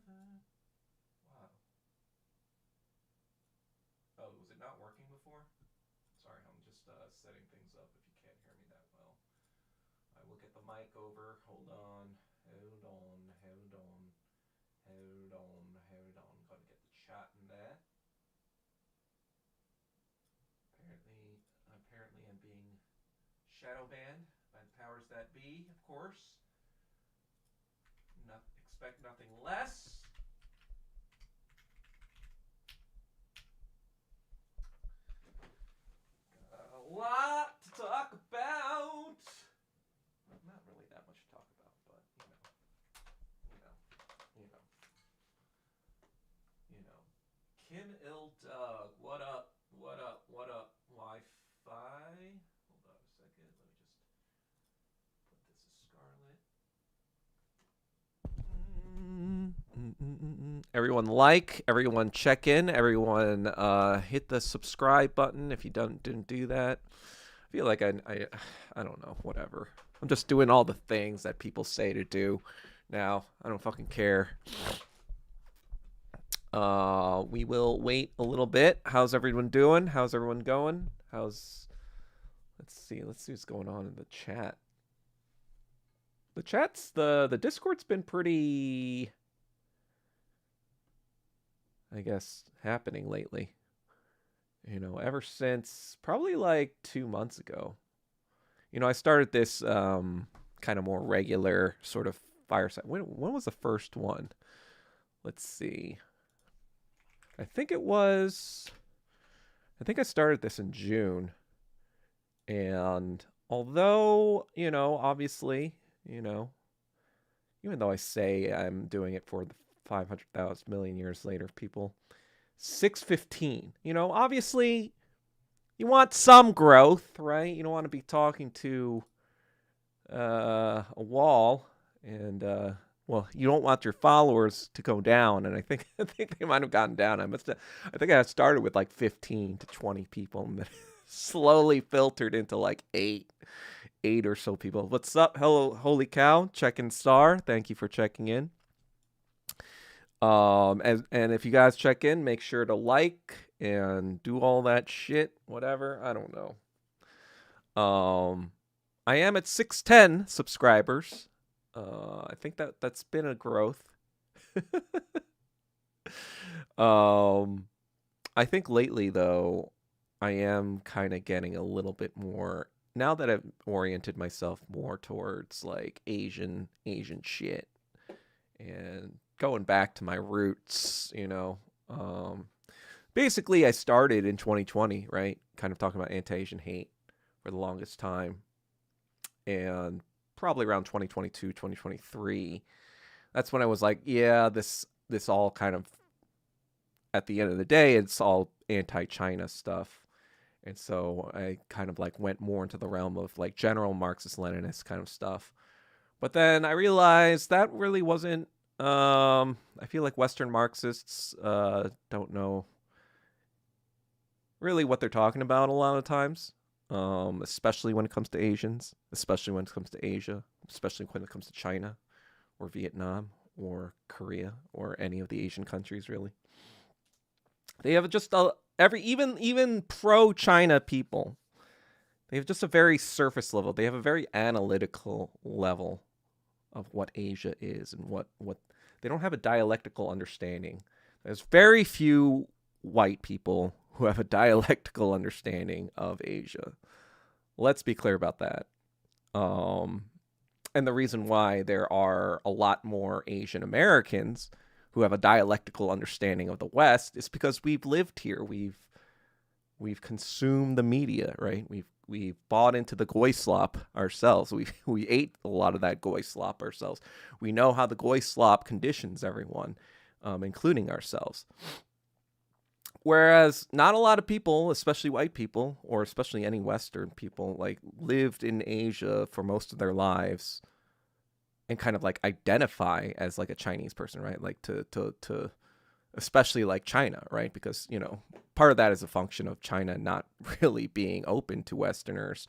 Wow. Oh, was it not working before? Sorry, I'm just setting things up if you can't hear me that well. I will get the mic over. Hold on. Hold on. Hold on. Hold on. Hold on. Gotta get the chat in there. Apparently I'm being shadow banned by the powers that be, of course. Expect nothing less. Got a lot to talk about. Not really that much to talk about, but you know, you know, you know. Kim Il Doug, what up? What up? What up? Wi-Fi. Hold on a second. Let me just put this as Scarlet. Everyone everyone check in, everyone hit the subscribe button if you didn't do that. I feel like I don't know, whatever. I'm just doing all the things that people say to do now. I don't fucking care. We will wait a little bit. How's everyone doing? How's everyone going? Let's see what's going on in the chat. The Discord's been pretty, I guess, happening lately. Ever since probably like 2 months ago. I started this kind of more regular sort of fireside. When was the first one? Let's see. I think I started this in June. And although, obviously, even though I say I'm doing it for the 500,000 million years later people, 615, obviously you want some growth, right? You don't want to be talking to a wall, and well, you don't want your followers to go down, and I think they might have gotten down. I think I started with like 15 to 20 people, and then slowly filtered into like eight or so people. What's up? Hello, holy cow, checking star. Thank you for checking in. And if you guys check in, make sure to like and do all that shit. Whatever. I don't know. I am at 610 subscribers. I think that's been a growth. I think lately though, I am kind of getting a little bit more now that I've oriented myself more towards like Asian shit and going back to my roots, basically I started in 2020, right? Kind of talking about anti-Asian hate for the longest time. And probably around 2022, 2023, that's when I was like, yeah, this all kind of, at the end of the day, it's all anti-China stuff. And so I kind of like went more into the realm of like general Marxist-Leninist kind of stuff. But then I realized that really wasn't, I feel like Western Marxists don't know really what they're talking about a lot of times, especially when it comes to Asians, especially when it comes to Asia, especially when it comes to China or Vietnam or Korea or any of the Asian countries, really. They have just even pro-China people, they have just a very surface level. They have a very analytical level of what Asia is and what they don't have a dialectical understanding. There's very few white people who have a dialectical understanding of Asia. Let's be clear about that. And the reason why there are a lot more Asian Americans who have a dialectical understanding of the West is because we've lived here. We've consumed the media, right? We've bought into the goy slop ourselves. We ate a lot of that goy slop ourselves. We know how the goy slop conditions everyone, including ourselves. Whereas not a lot of people, especially white people, or especially any Western people, like lived in Asia for most of their lives and kind of like identify as like a Chinese person, right? Like to especially like China, right? Because, part of that is a function of China not really being open to Westerners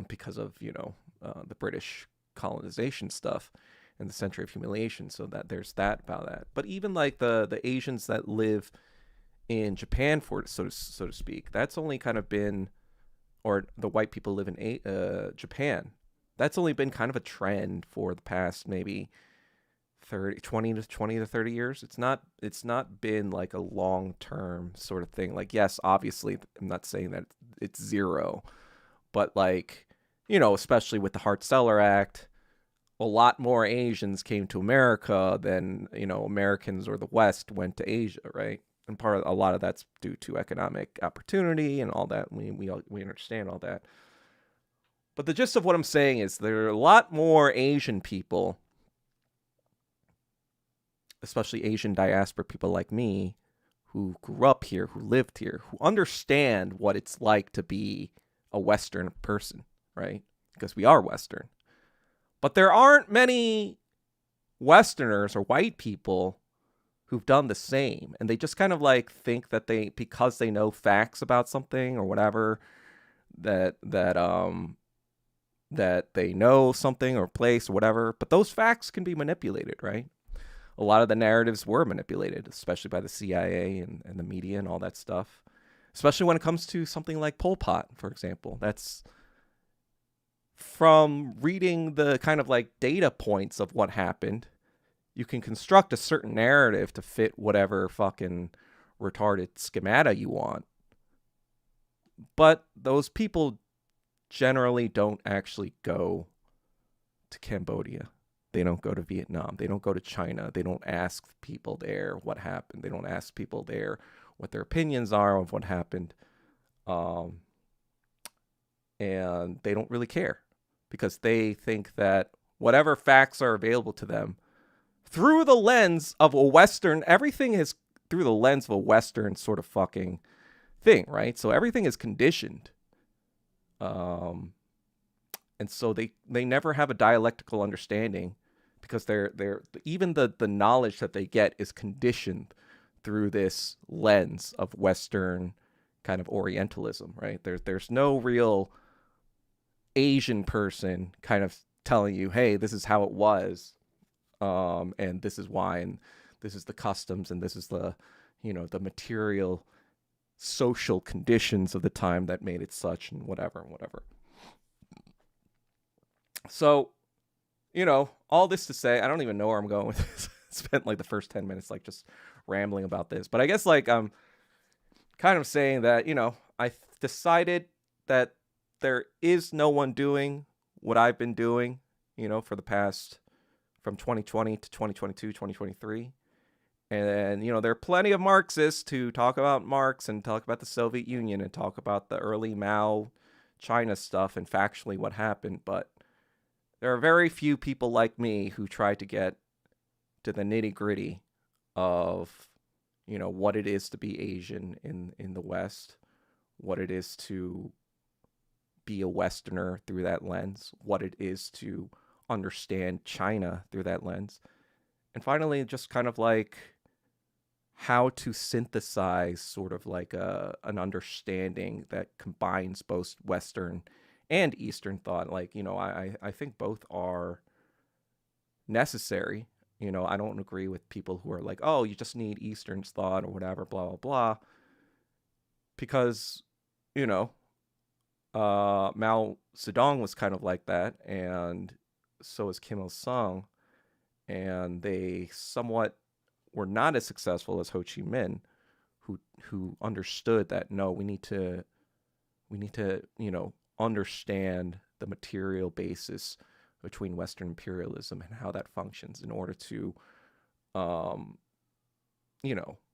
because of, the British colonization stuff. and the century of humiliation. So that there's that about that. But even like the Asians that live in Japan, for so to speak, that's only kind of been, or the white people live in Japan. That's only been kind of a trend for the past maybe 20 to 30 years. It's not been like a long-term sort of thing. Like, yes, obviously I'm not saying that it's zero, but like, especially with the Hart-Celler Act, a lot more Asians came to America than, Americans or the West went to Asia, right? And a lot of that's due to economic opportunity and all that. We understand all that. But the gist of what I'm saying is there are a lot more Asian people, especially Asian diaspora people like me, who grew up here, who lived here, who understand what it's like to be a Western person, right? Because we are Western. But there aren't many Westerners or white people who've done the same. And they just kind of like think that because they know facts about something or whatever, that they know something or place or whatever. But those facts can be manipulated, right? A lot of the narratives were manipulated, especially by the CIA and the media and all that stuff. Especially when it comes to something like Pol Pot, for example. That's from reading the kind of like data points of what happened. You can construct a certain narrative to fit whatever fucking retarded schemata you want. But those people generally don't actually go to Cambodia. They don't go to Vietnam. They don't go to China. They don't ask people there what happened. They don't ask people there what their opinions are of what happened. And they don't really care because they think that whatever facts are available to them through the lens of a Western, everything is through the lens of a Western sort of fucking thing, right? So everything is conditioned. And so they never have a dialectical understanding because they're even the knowledge that they get is conditioned through this lens of Western kind of Orientalism, right? There's no real Asian person kind of telling you, hey, this is how it was, and this is why, and this is the customs, and this is the, the material social conditions of the time that made it such, and whatever. So, all this to say, I don't even know where I'm going with this. Spent like the first 10 minutes like just rambling about this. But I guess like I'm kind of saying that, I decided that there is no one doing what I've been doing, for the past, from 2020 to 2022, 2023. And, there are plenty of Marxists who talk about Marx and talk about the Soviet Union and talk about the early Mao China stuff and factually what happened. But there are very few people like me who try to get to the nitty-gritty of, what it is to be Asian in the West, what it is to be a Westerner through that lens, what it is to understand China through that lens, and finally just kind of like how to synthesize sort of like an understanding that combines both Western and Eastern thought. Like, I think both are necessary. I don't agree with people who are like, oh, you just need Eastern thought or whatever, blah, blah, blah. Because, Mao Zedong was kind of like that, and so is Kim Il-sung, and they somewhat were not as successful as Ho Chi Minh, who understood that no, we need to understand the material basis between Western imperialism and how that functions in order to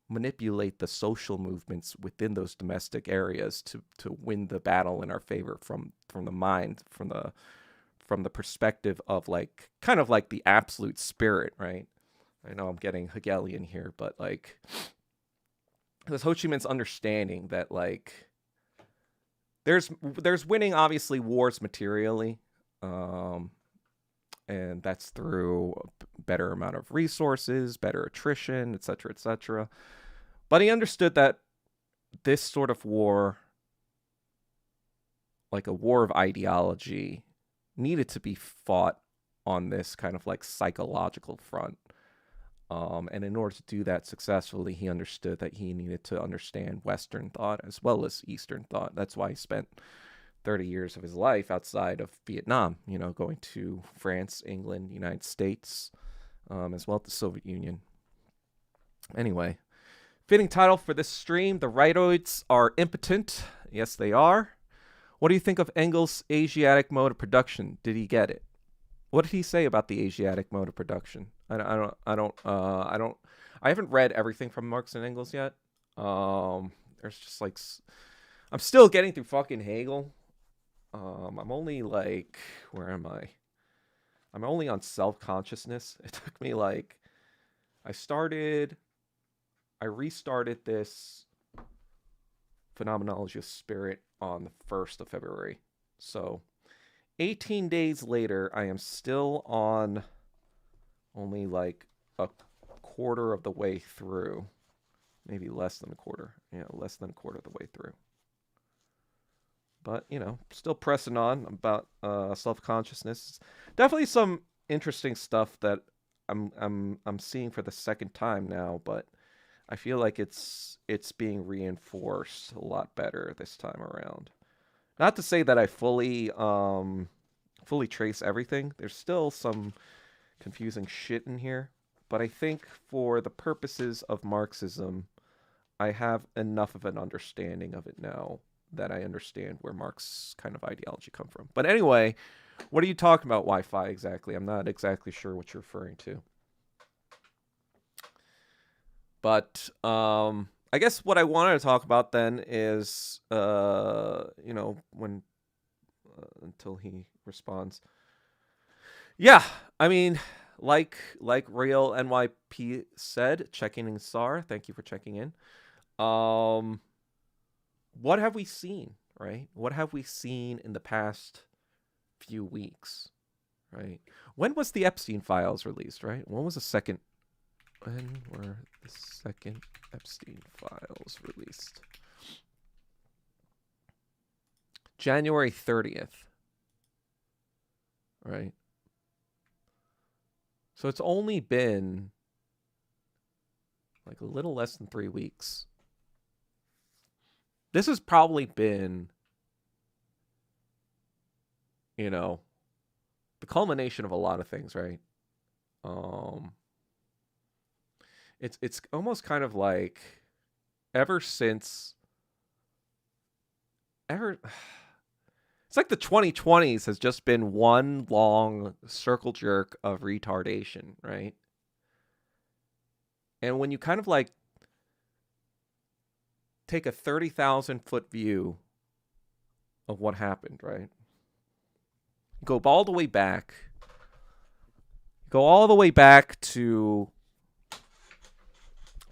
manipulate the social movements within those domestic areas to win the battle in our favor from the mind, from the perspective of like kind of like the absolute spirit, right? I know I'm getting Hegelian here, but like this Ho Chi Minh's understanding that like there's winning obviously wars materially, and that's through a better amount of resources, better attrition, etc., etc. But he understood that this sort of war, like a war of ideology, needed to be fought on this kind of like psychological front. And in order to do that successfully, he understood that he needed to understand Western thought as well as Eastern thought. That's why he spent 30 years of his life outside of Vietnam, going to France, England, United States, as well as the Soviet Union. Anyway, fitting title for this stream: The Rightoids Are Impotent. Yes, they are. What do you think of Engels' Asiatic mode of production? Did he get it? What did he say about the Asiatic mode of production? I haven't read everything from Marx and Engels yet. There's just like, I'm still getting through fucking Hegel. I'm only like, where am I? I'm only on self-consciousness. It took me like, I restarted this Phenomenology of Spirit on the 1st of February. So 18 days later, I am still on only like a quarter of the way through. Maybe less than a quarter. Yeah, less than a quarter of the way through. But, still pressing on about self-consciousness. Definitely some interesting stuff that I'm seeing for the second time now, but I feel like it's being reinforced a lot better this time around. Not to say that I fully trace everything. There's still some confusing shit in here, but I think for the purposes of Marxism, I have enough of an understanding of it now that I understand where Marx's kind of ideology come from. But anyway, what are you talking about Wi-Fi exactly? I'm not exactly sure what you're referring to. But I guess what I wanted to talk about then is, when until he responds. Yeah, I mean, like Real NYP said, checking in SAR. Thank you for checking in. What have we seen, right? What have we seen in the past few weeks, right? When was the Epstein files released, right? When were the second Epstein files released? January 30th, right? So it's only been like a little less than 3 weeks. This has probably been, the culmination of a lot of things, right? It's almost kind of like it's like the 2020s has just been one long circle jerk of retardation, right? And when you kind of like take a 30,000-foot view of what happened, right? Go all the way back. Go all the way back to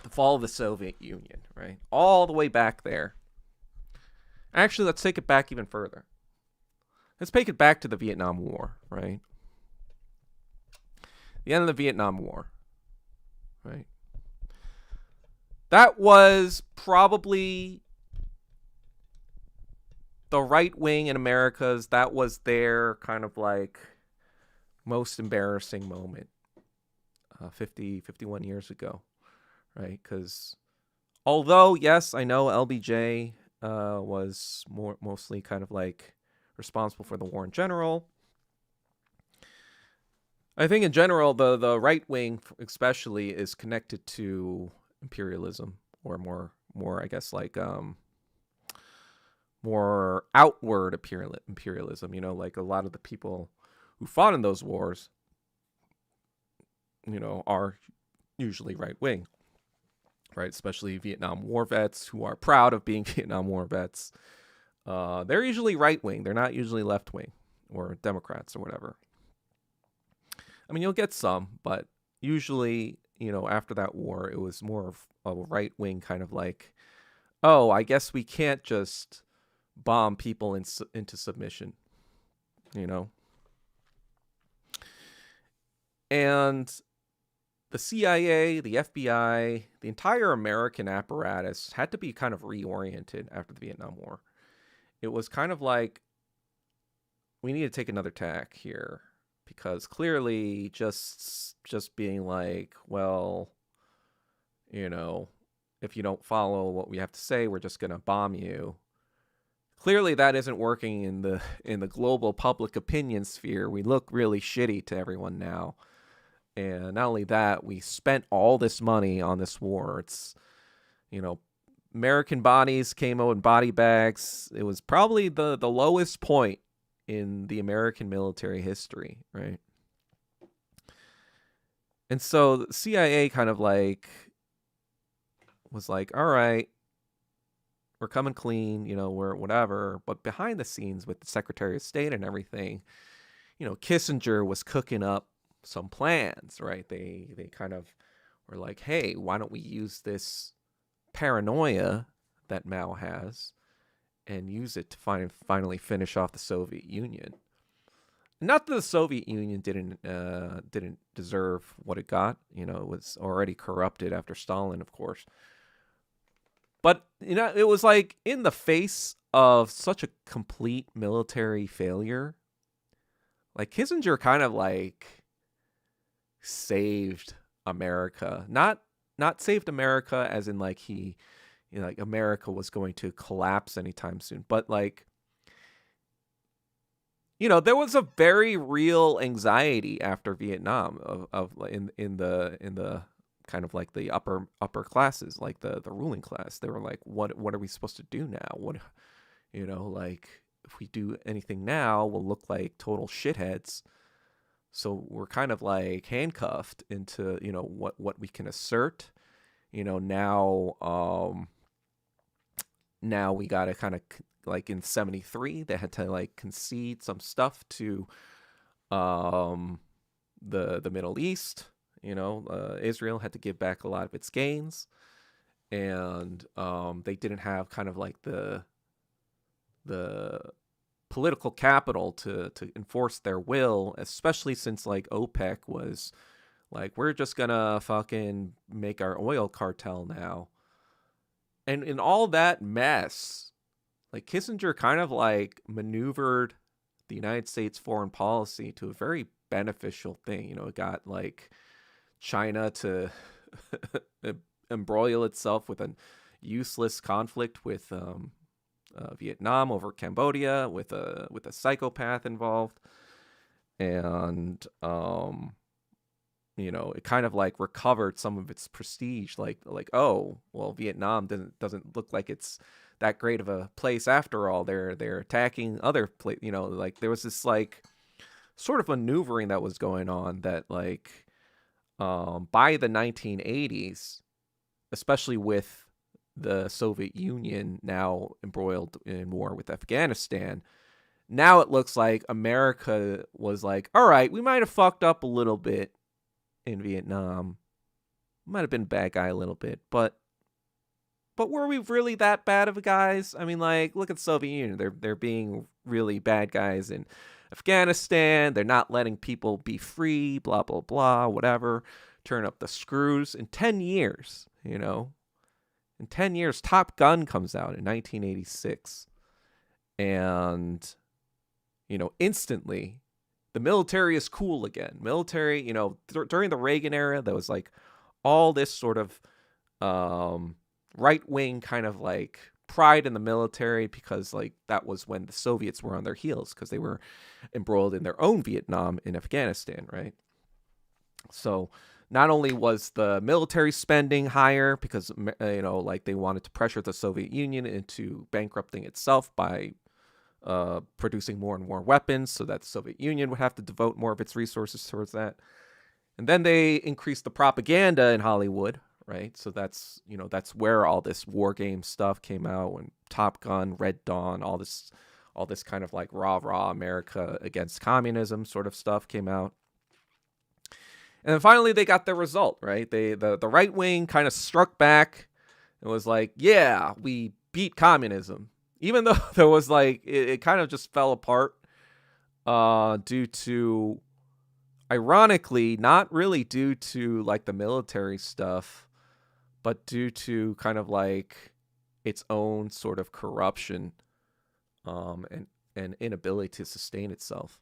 the fall of the Soviet Union, right? All the way back there. Actually, let's take it back even further. Let's take it back to the Vietnam War, right? The end of the Vietnam War, right? That was probably the right wing in America's, that was their kind of like most embarrassing moment 51 years ago, right? Because although, yes, I know LBJ was mostly kind of like responsible for the war in general, I think in general, the right wing especially is connected to imperialism, or more I guess like more outward imperialism. Like a lot of the people who fought in those wars, are usually right wing, right? Especially Vietnam War vets who are proud of being Vietnam War vets. They're usually right wing. They're not usually left wing or Democrats or whatever. I mean, you'll get some, but usually, after that war, it was more of a right wing kind of like, oh, I guess we can't just bomb people into submission, And the CIA, the FBI, the entire American apparatus had to be kind of reoriented after the Vietnam War. It was kind of like, we need to take another tack here. because clearly just being like, well, you know, if you don't follow what we have to say, we're just going to bomb you. Clearly that isn't working in the global public opinion sphere. We look really shitty to everyone now. And not only that, we spent all this money on this war. It's, you know, American bodies came out in body bags. It was probably the lowest point in the American military history, right? And so the CIA kind of like was like, all right, we're coming clean, you know, we're whatever. But behind the scenes with the Secretary of State and everything, you know, Kissinger was cooking up some plans, right? They kind of were like, hey, why don't we use this paranoia that Mao has and use it to finally finish off the Soviet Union. Not that the Soviet Union didn't deserve what it got. You know, it was already corrupted after Stalin, of course. But, you know, it was like in the face of such a complete military failure, like Kissinger kind of like saved America. Not saved America as in like he, you know, like America was going to collapse anytime soon, but like, you know, there was a very real anxiety after Vietnam of in the kind of like the upper classes, like the ruling class. They were like, what are we supposed to do now? What, you know, like if we do anything now, we'll look like total shitheads. So we're kind of like handcuffed into, you know, what we can assert. You know, now we got to kind of like in 73, they had to like concede some stuff to the Middle East. You know, Israel had to give back a lot of its gains, and they didn't have kind of like the political capital to enforce their will, especially since like OPEC was like, we're just gonna fucking make our oil cartel now. And in all that mess, like Kissinger kind of like maneuvered the United States foreign policy to a very beneficial thing. You know, it got like China to embroil itself with a useless conflict with Vietnam over Cambodia, with a psychopath involved, and you know, it kind of like recovered some of its prestige. Like oh well, Vietnam doesn't look like it's that great of a place after all. They're attacking other you know, like there was this like sort of maneuvering that was going on that like by the 1980s, especially with the Soviet Union now embroiled in war with Afghanistan, now it looks like America was like, all right, we might have fucked up a little bit in Vietnam. Might have been a bad guy a little bit, but were we really that bad of guys? I mean, like, look at the Soviet Union. They're being really bad guys in Afghanistan. They're not letting people be free, blah, blah, blah, whatever. Turn up the screws. In 10 years, you know, in 10 years, Top Gun comes out in 1986. And, you know, instantly, the military is cool again. Military, you know, during the Reagan era, there was like all this sort of right-wing kind of like pride in the military, because like that was when the Soviets were on their heels, because they were embroiled in their own Vietnam in Afghanistan, right? So not only was the military spending higher because, you know, like they wanted to pressure the Soviet Union into bankrupting itself by producing more and more weapons, so that the Soviet Union would have to devote more of its resources towards that. And then they increased the propaganda in Hollywood, right? So that's, you know, that's where all this war game stuff came out, when Top Gun, Red Dawn, all this kind of like rah America against communism sort of stuff came out. And then finally they got their result, right? The right wing kind of struck back and was like, yeah, we beat communism. Even though there was like, it kind of just fell apart due to, ironically, not really due to like the military stuff, but due to kind of like its own sort of corruption and inability to sustain itself.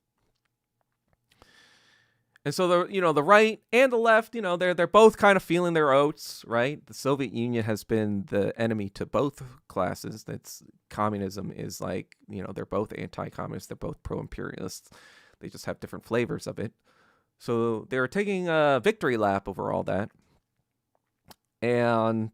And so the right and the left, they're both kind of feeling their oats, right? The Soviet Union has been the enemy to both classes. That's communism is like, they're both anti-communist, they're both pro-imperialists. They just have different flavors of it. So they were taking a victory lap over all that. And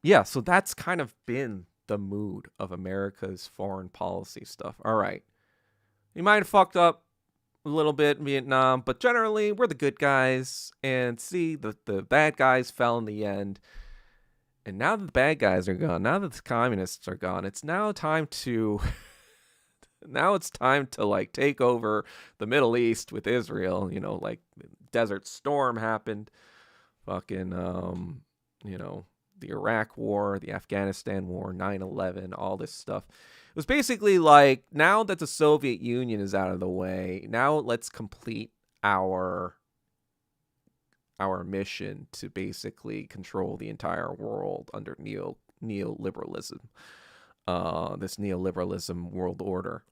yeah, so that's kind of been the mood of America's foreign policy stuff. All right. You might have fucked up a little bit in Vietnam, but generally we're the good guys. And see, the bad guys fell in the end. And now that the bad guys are gone, now that the communists are gone, it's now time to like take over the Middle East with Israel. Like Desert Storm happened. Fucking the Iraq War, the Afghanistan War, 9/11, all this stuff. It was basically like, now that the Soviet Union is out of the way, now let's complete our mission to basically control the entire world under neoliberalism, this neoliberalism world order.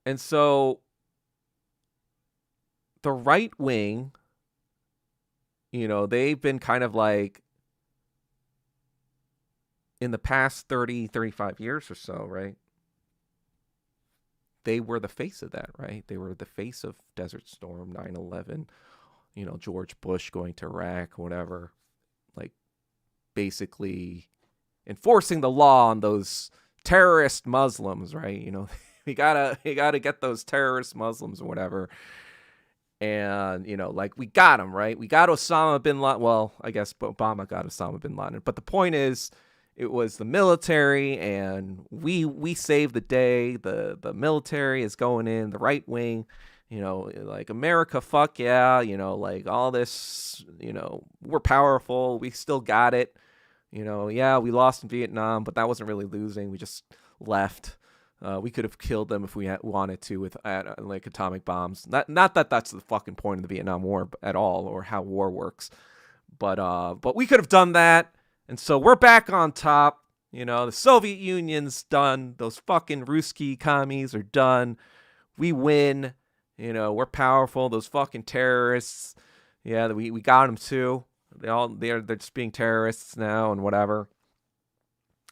And so the right wing, they've been kind of like, in the past 30, 35 years or so, right? They were the face of that, right? They were the face of Desert Storm, 9/11, George Bush going to Iraq, whatever. Like, basically enforcing the law on those terrorist Muslims, right? You gotta get those terrorist Muslims or whatever. And, like, we got them, right? We got Osama bin Laden. Well, I guess Obama got Osama bin Laden. But the point is, it was the military, and we saved the day. The military is going in, the right wing, like, America, fuck yeah, like, all this, we're powerful, we still got it. Yeah, we lost in Vietnam, but that wasn't really losing. We just left. We could have killed them if we wanted to with like atomic bombs. Not that that's the fucking point of the Vietnam War at all, or how war works. But we could have done that. And so we're back on top. The Soviet Union's done. Those fucking Ruski commies are done. We win. We're powerful. Those fucking terrorists. Yeah, we got them too. They're just being terrorists now and whatever.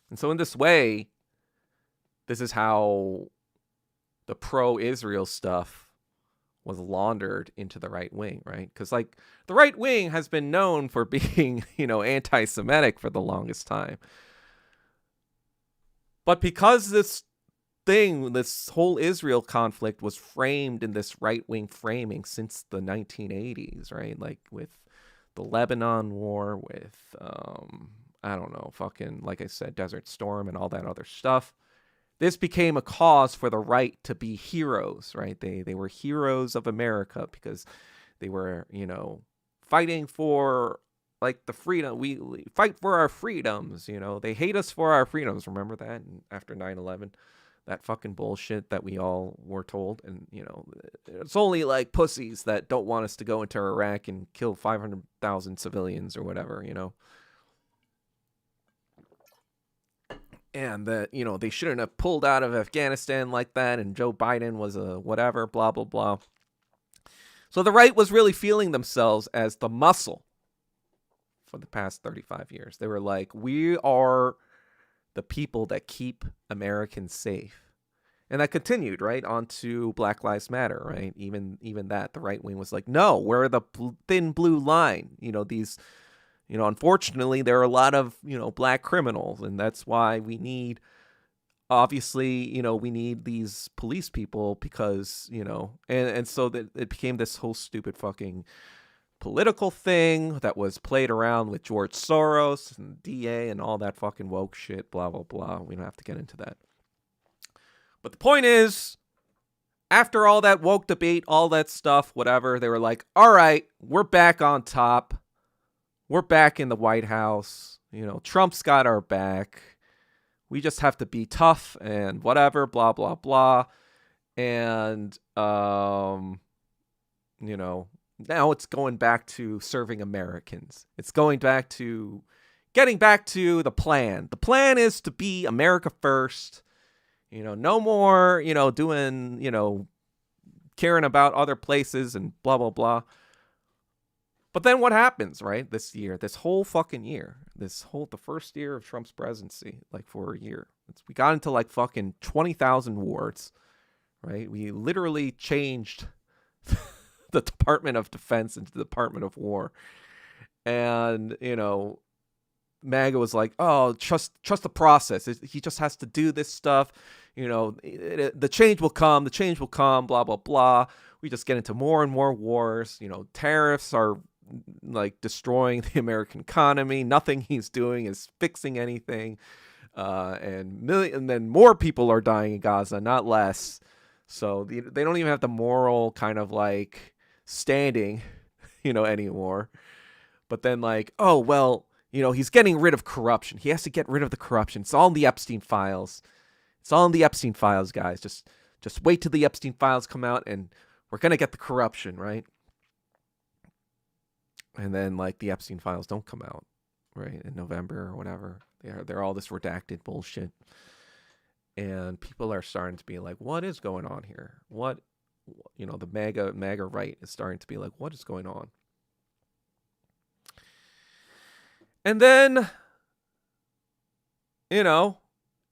And so in this way, this is how the pro-Israel stuff was laundered into the right wing, right? Because, like, the right wing has been known for being, anti-Semitic for the longest time. But because this whole Israel conflict was framed in this right-wing framing since the 1980s, right? Like, with the Lebanon War, with, I don't know, fucking, like I said, Desert Storm and all that other stuff. This became a cause for the right to be heroes, right? They were heroes of America because they were, fighting for, like, the freedom. We fight for our freedoms, They hate us for our freedoms. Remember that after 9/11? That fucking bullshit that we all were told. And, it's only, like, pussies that don't want us to go into Iraq and kill 500,000 civilians or whatever, And that, they shouldn't have pulled out of Afghanistan like that, and Joe Biden was a whatever, blah, blah, blah. So the right was really feeling themselves as the muscle for the past 35 years. They were like, we are the people that keep Americans safe. And that continued, right, onto Black Lives Matter, right? Even that, the right wing was like, no, we're the thin blue line. These... unfortunately, there are a lot of, black criminals, and that's why we need, obviously, we need these police people because, and so that it became this whole stupid fucking political thing that was played around with George Soros and DA and all that fucking woke shit, blah, blah, blah. We don't have to get into that. But the point is, after all that woke debate, all that stuff, whatever, they were like, all right, we're back on top. We're back in the White House. Trump's got our back. We just have to be tough and whatever, blah, blah, blah. And, now it's going back to serving Americans. It's going back to getting back to the plan. The plan is to be America first. No more, doing, caring about other places and blah, blah, blah. But then what happens, right? This whole fucking year, the first year of Trump's presidency, like for a year, we got into like fucking 20,000 wars, right? We literally changed the Department of Defense into the Department of War. And, MAGA was like, oh, trust the process. He just has to do this stuff. The change will come. The change will come, blah, blah, blah. We just get into more and more wars. Tariffs are like destroying the American economy. Nothing he's doing is fixing anything. And then more people are dying in Gaza, not less. So they don't even have the moral kind of like standing, anymore. But then like, oh, well, he's getting rid of corruption. He has to get rid of the corruption. It's all in the Epstein files. It's all in the Epstein files, guys. Just wait till the Epstein files come out and we're going to get the corruption, right? And then like the Epstein files don't come out, right? In November or whatever. They're all this redacted bullshit. And people are starting to be like, what is going on here? What, the MAGA right is starting to be like, what is going on? And then,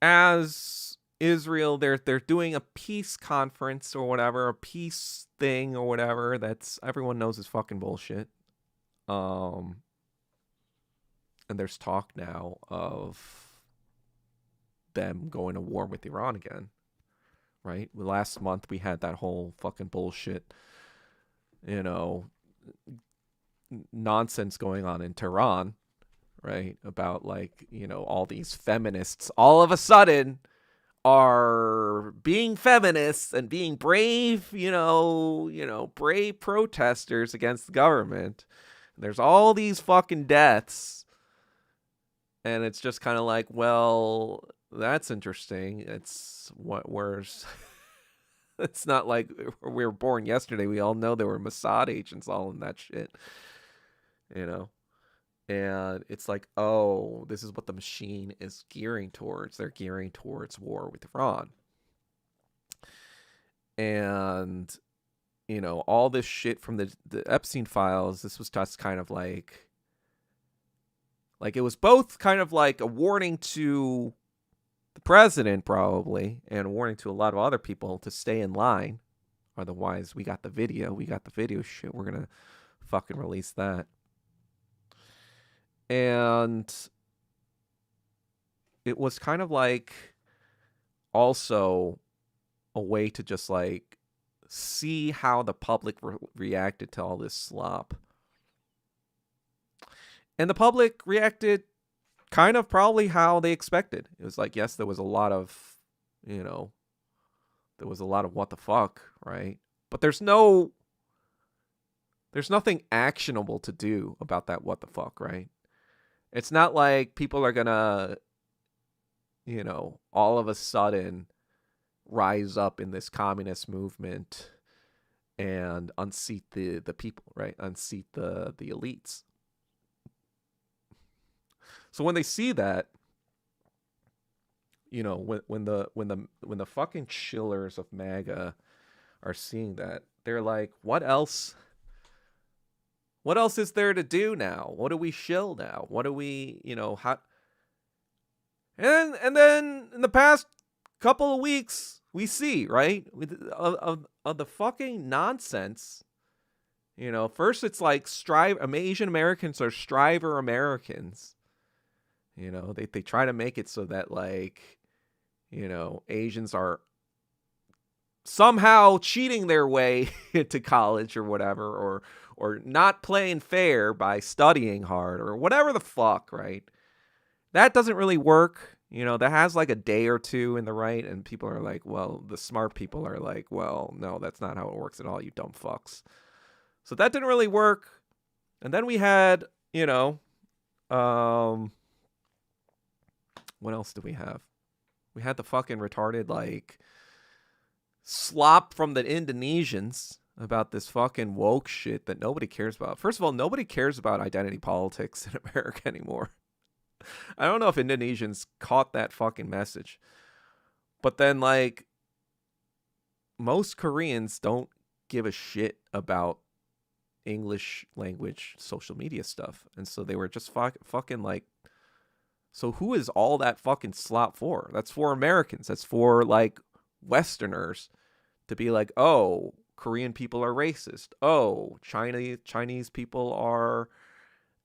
as Israel, they're doing a peace conference or whatever, a peace thing or whatever. That's everyone knows is fucking bullshit. And there's talk now of them going to war with Iran again, right? Last month we had that whole fucking bullshit, nonsense going on in Tehran, right? About like, all these feminists all of a sudden are being feminists and being brave, brave protesters against the government. And there's all these fucking deaths. And it's just kind of like, well, that's interesting. It's it's not like we were born yesterday. We all know there were Mossad agents all in that shit, And it's like, oh, this is what the machine is gearing towards. They're gearing towards war with Iran. And, all this shit from the Epstein files, this was just kind of like it was both kind of like a warning to the president probably and a warning to a lot of other people to stay in line. Otherwise, we got the video shit. We're going to fucking release that. And it was kind of like also a way to just like see how the public reacted to all this slop. And the public reacted kind of probably how they expected. It was like, yes, there was a lot of, what the fuck, right? But there's nothing actionable to do about that what the fuck, right? It's not like people are gonna, all of a sudden rise up in this communist movement and unseat the people, right? Unseat the elites. So when they see that, when the fucking chillers of MAGA are seeing that, they're like, what else? What else is there to do now? What do we shill now? What do we, how? And then in the past couple of weeks, we see, right, of the fucking nonsense. First it's like Asian Americans are striver Americans. They try to make it so that like, Asians are somehow cheating their way into college or whatever, or not playing fair by studying hard or whatever the fuck, right? That doesn't really work. That has like a day or two in the right, and people are like, well, the smart people are like, well, no, that's not how it works at all, you dumb fucks. So that didn't really work. And then we had, what else do we have? We had the fucking retarded, like, slop from the Indonesians about this fucking woke shit that nobody cares about. First of all, nobody cares about identity politics in America anymore. I don't know if Indonesians caught that fucking message. But then, like, most Koreans don't give a shit about English language social media stuff. And so they were just fucking like, so who is all that fucking slop for? That's for Americans. That's for, like, Westerners to be like, oh, Korean people are racist. Oh, Chinese people are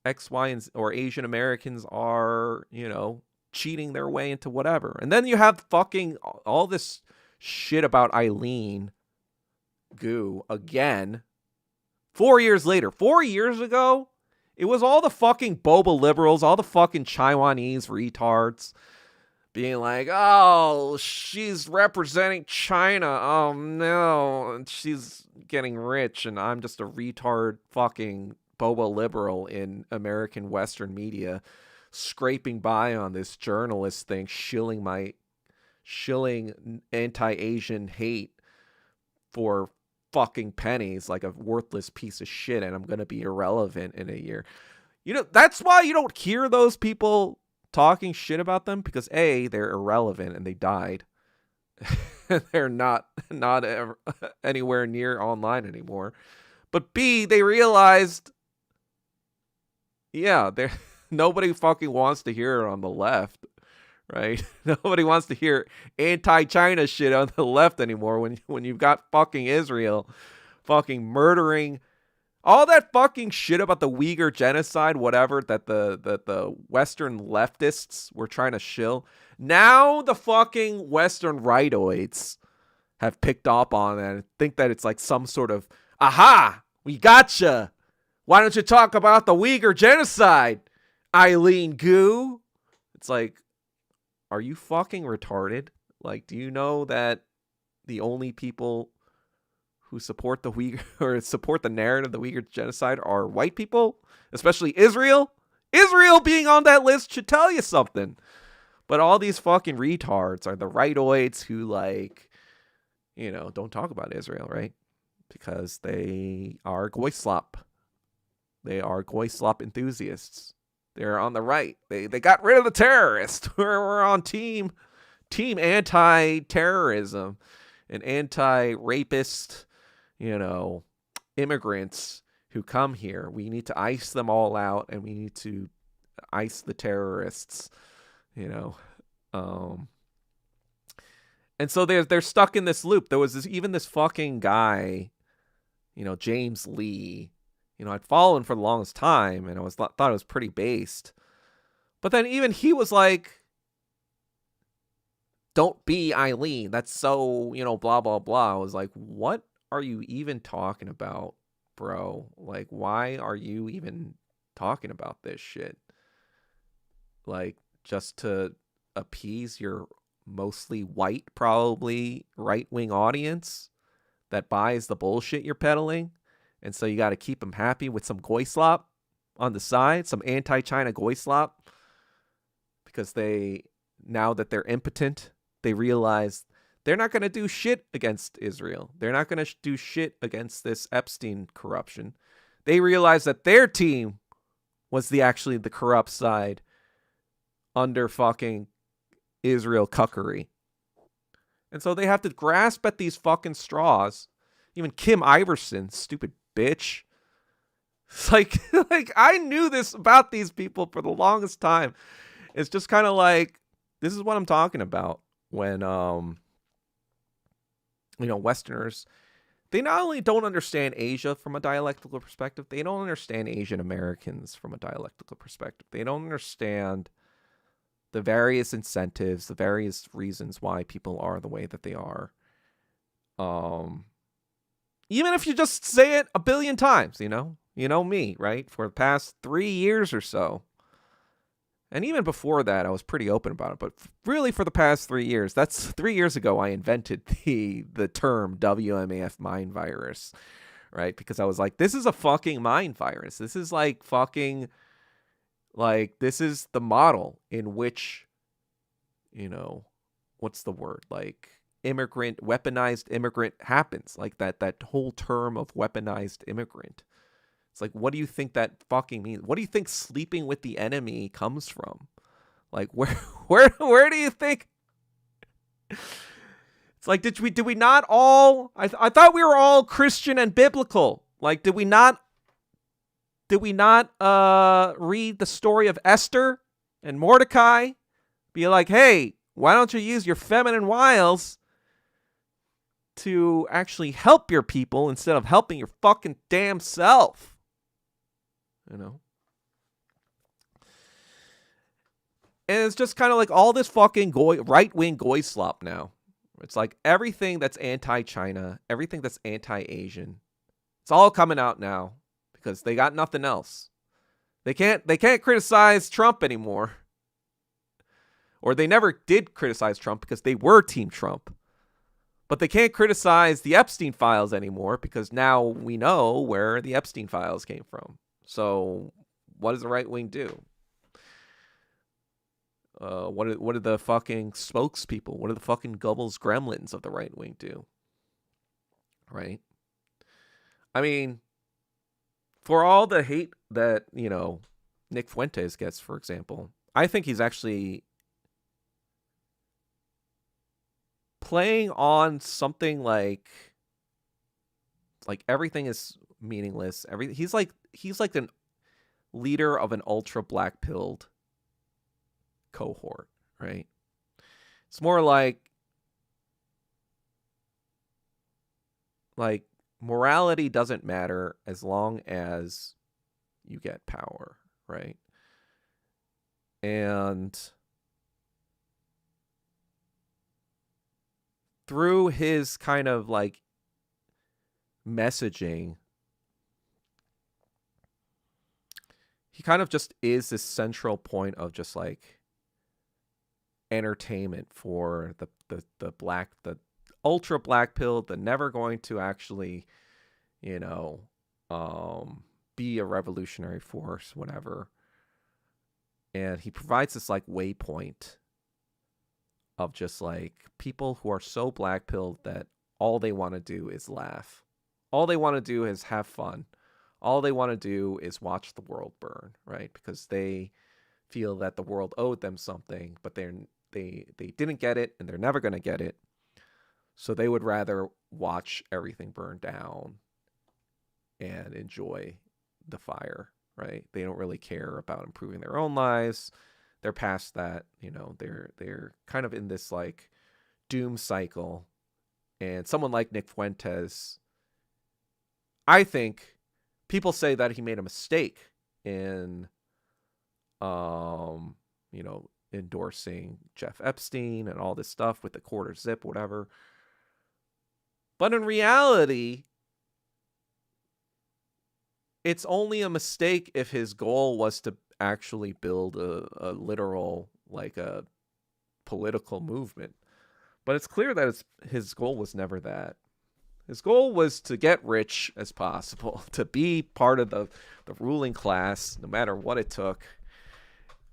X, Y, and Z, or Asian Americans are, cheating their way into whatever. And then you have fucking all this shit about Eileen Gu again. 4 years later. 4 years ago, it was all the fucking boba liberals, all the fucking Taiwanese retards being like, oh, she's representing China. Oh, no. She's getting rich, and I'm just a retard fucking boba liberal in American Western media, scraping by on this journalist thing, shilling anti-Asian hate for fucking pennies like a worthless piece of shit, and I'm going to be irrelevant in a year. That's why you don't hear those people talking shit about them, because A, they're irrelevant and they died. They're not ever, anywhere near online anymore. But B, they realized, yeah, nobody fucking wants to hear it on the left, right? Nobody wants to hear anti-China shit on the left anymore when you've got fucking Israel fucking murdering all that fucking shit about the Uyghur genocide, whatever, that the Western leftists were trying to shill. Now the fucking Western rightoids have picked up on it and think that it's like some sort of, aha, we gotcha. Why don't you talk about the Uyghur genocide, Eileen Gu? It's like, are you fucking retarded? Like, do you know that the only people who support the Uyghur or support the narrative of the Uyghur genocide are white people, especially Israel? Israel being on that list should tell you something. But all these fucking retards are the rightoids who, like, don't talk about Israel, right? Because they are goy slop. They are goy slop enthusiasts. They're on the right. They got rid of the terrorists. We're on team anti-terrorism and anti-rapist, immigrants who come here. We need to ice them all out, and we need to ice the terrorists, And so they're stuck in this loop. There was this fucking guy, James Lee. I'd followed for the longest time, and I thought it was pretty based. But then even he was like, don't be Eileen. That's so, blah, blah, blah. I was like, what are you even talking about, bro? Like, why are you even talking about this shit? Like, just to appease your mostly white, probably right-wing audience that buys the bullshit you're peddling? And so you got to keep them happy with some goy slop on the side, some anti-China goy slop, because now that they're impotent, they realize they're not going to do shit against Israel. They're not going to do shit against this Epstein corruption. They realize that their team was actually the corrupt side under fucking Israel cuckery. And so they have to grasp at these fucking straws. Even Kim Iverson, stupid bitch. It's like I knew this about these people for the longest time. It's just kind of like, this is what I'm talking about when, Westerners, they not only don't understand Asia from a dialectical perspective, they don't understand Asian Americans from a dialectical perspective. They don't understand the various incentives, the various reasons why people are the way that they are. Even if you just say it a billion times, me, right? For the past 3 years or so. And even before that, I was pretty open about it. But really, for the past 3 years, that's 3 years ago, I invented the term WMAF mind virus, right? Because I was like, this is a fucking mind virus. This is like fucking, like, this is the model in which, what's the word? Like, weaponized immigrant happens. Like that whole term of weaponized immigrant. It's like, what do you think that fucking means? What do you think sleeping with the enemy comes from? Like, where do you think It's like, did we not all? I thought we were all Christian and biblical. Like, did we not read the story of Esther and Mordecai? Be like, hey, why don't you use your feminine wiles to actually help your people instead of helping your fucking damn self? You know? And it's just kind of like all this fucking right-wing goy slop now. It's like everything that's anti-China, everything that's anti-Asian, it's all coming out now because they got nothing else. They can't criticize Trump anymore. Or they never did criticize Trump because they were Team Trump. But they can't criticize the Epstein files anymore because now we know where the Epstein files came from. So what does the right wing do? What do the fucking spokespeople, what do the fucking Goebbels gremlins of the right wing do? Right? I mean, for all the hate that, Nick Fuentes gets, for example, I think he's actually playing on something like everything is meaningless. He's like an leader of an ultra black-pilled cohort, right? It's more like morality doesn't matter as long as you get power, right? And through his kind of like messaging, he kind of just is this central point of just like entertainment for the ultra black pill, the never going to actually, be a revolutionary force, whatever. And he provides this like waypoint of just like people who are so black pilled that all they want to do is laugh. All they want to do is have fun. All they want to do is watch the world burn, right? Because they feel that the world owed them something, but they didn't get it and they're never going to get it. So they would rather watch everything burn down and enjoy the fire, right? They don't really care about improving their own lives. They're past that, they're kind of in this like doom cycle. And someone like Nick Fuentes, I think people say that he made a mistake in, endorsing Jeff Epstein and all this stuff with the quarter zip, whatever. But in reality, it's only a mistake if his goal was to actually build a literal, like a political movement. But it's clear that his goal was never that. His goal was to get rich as possible, to be part of the ruling class, no matter what it took.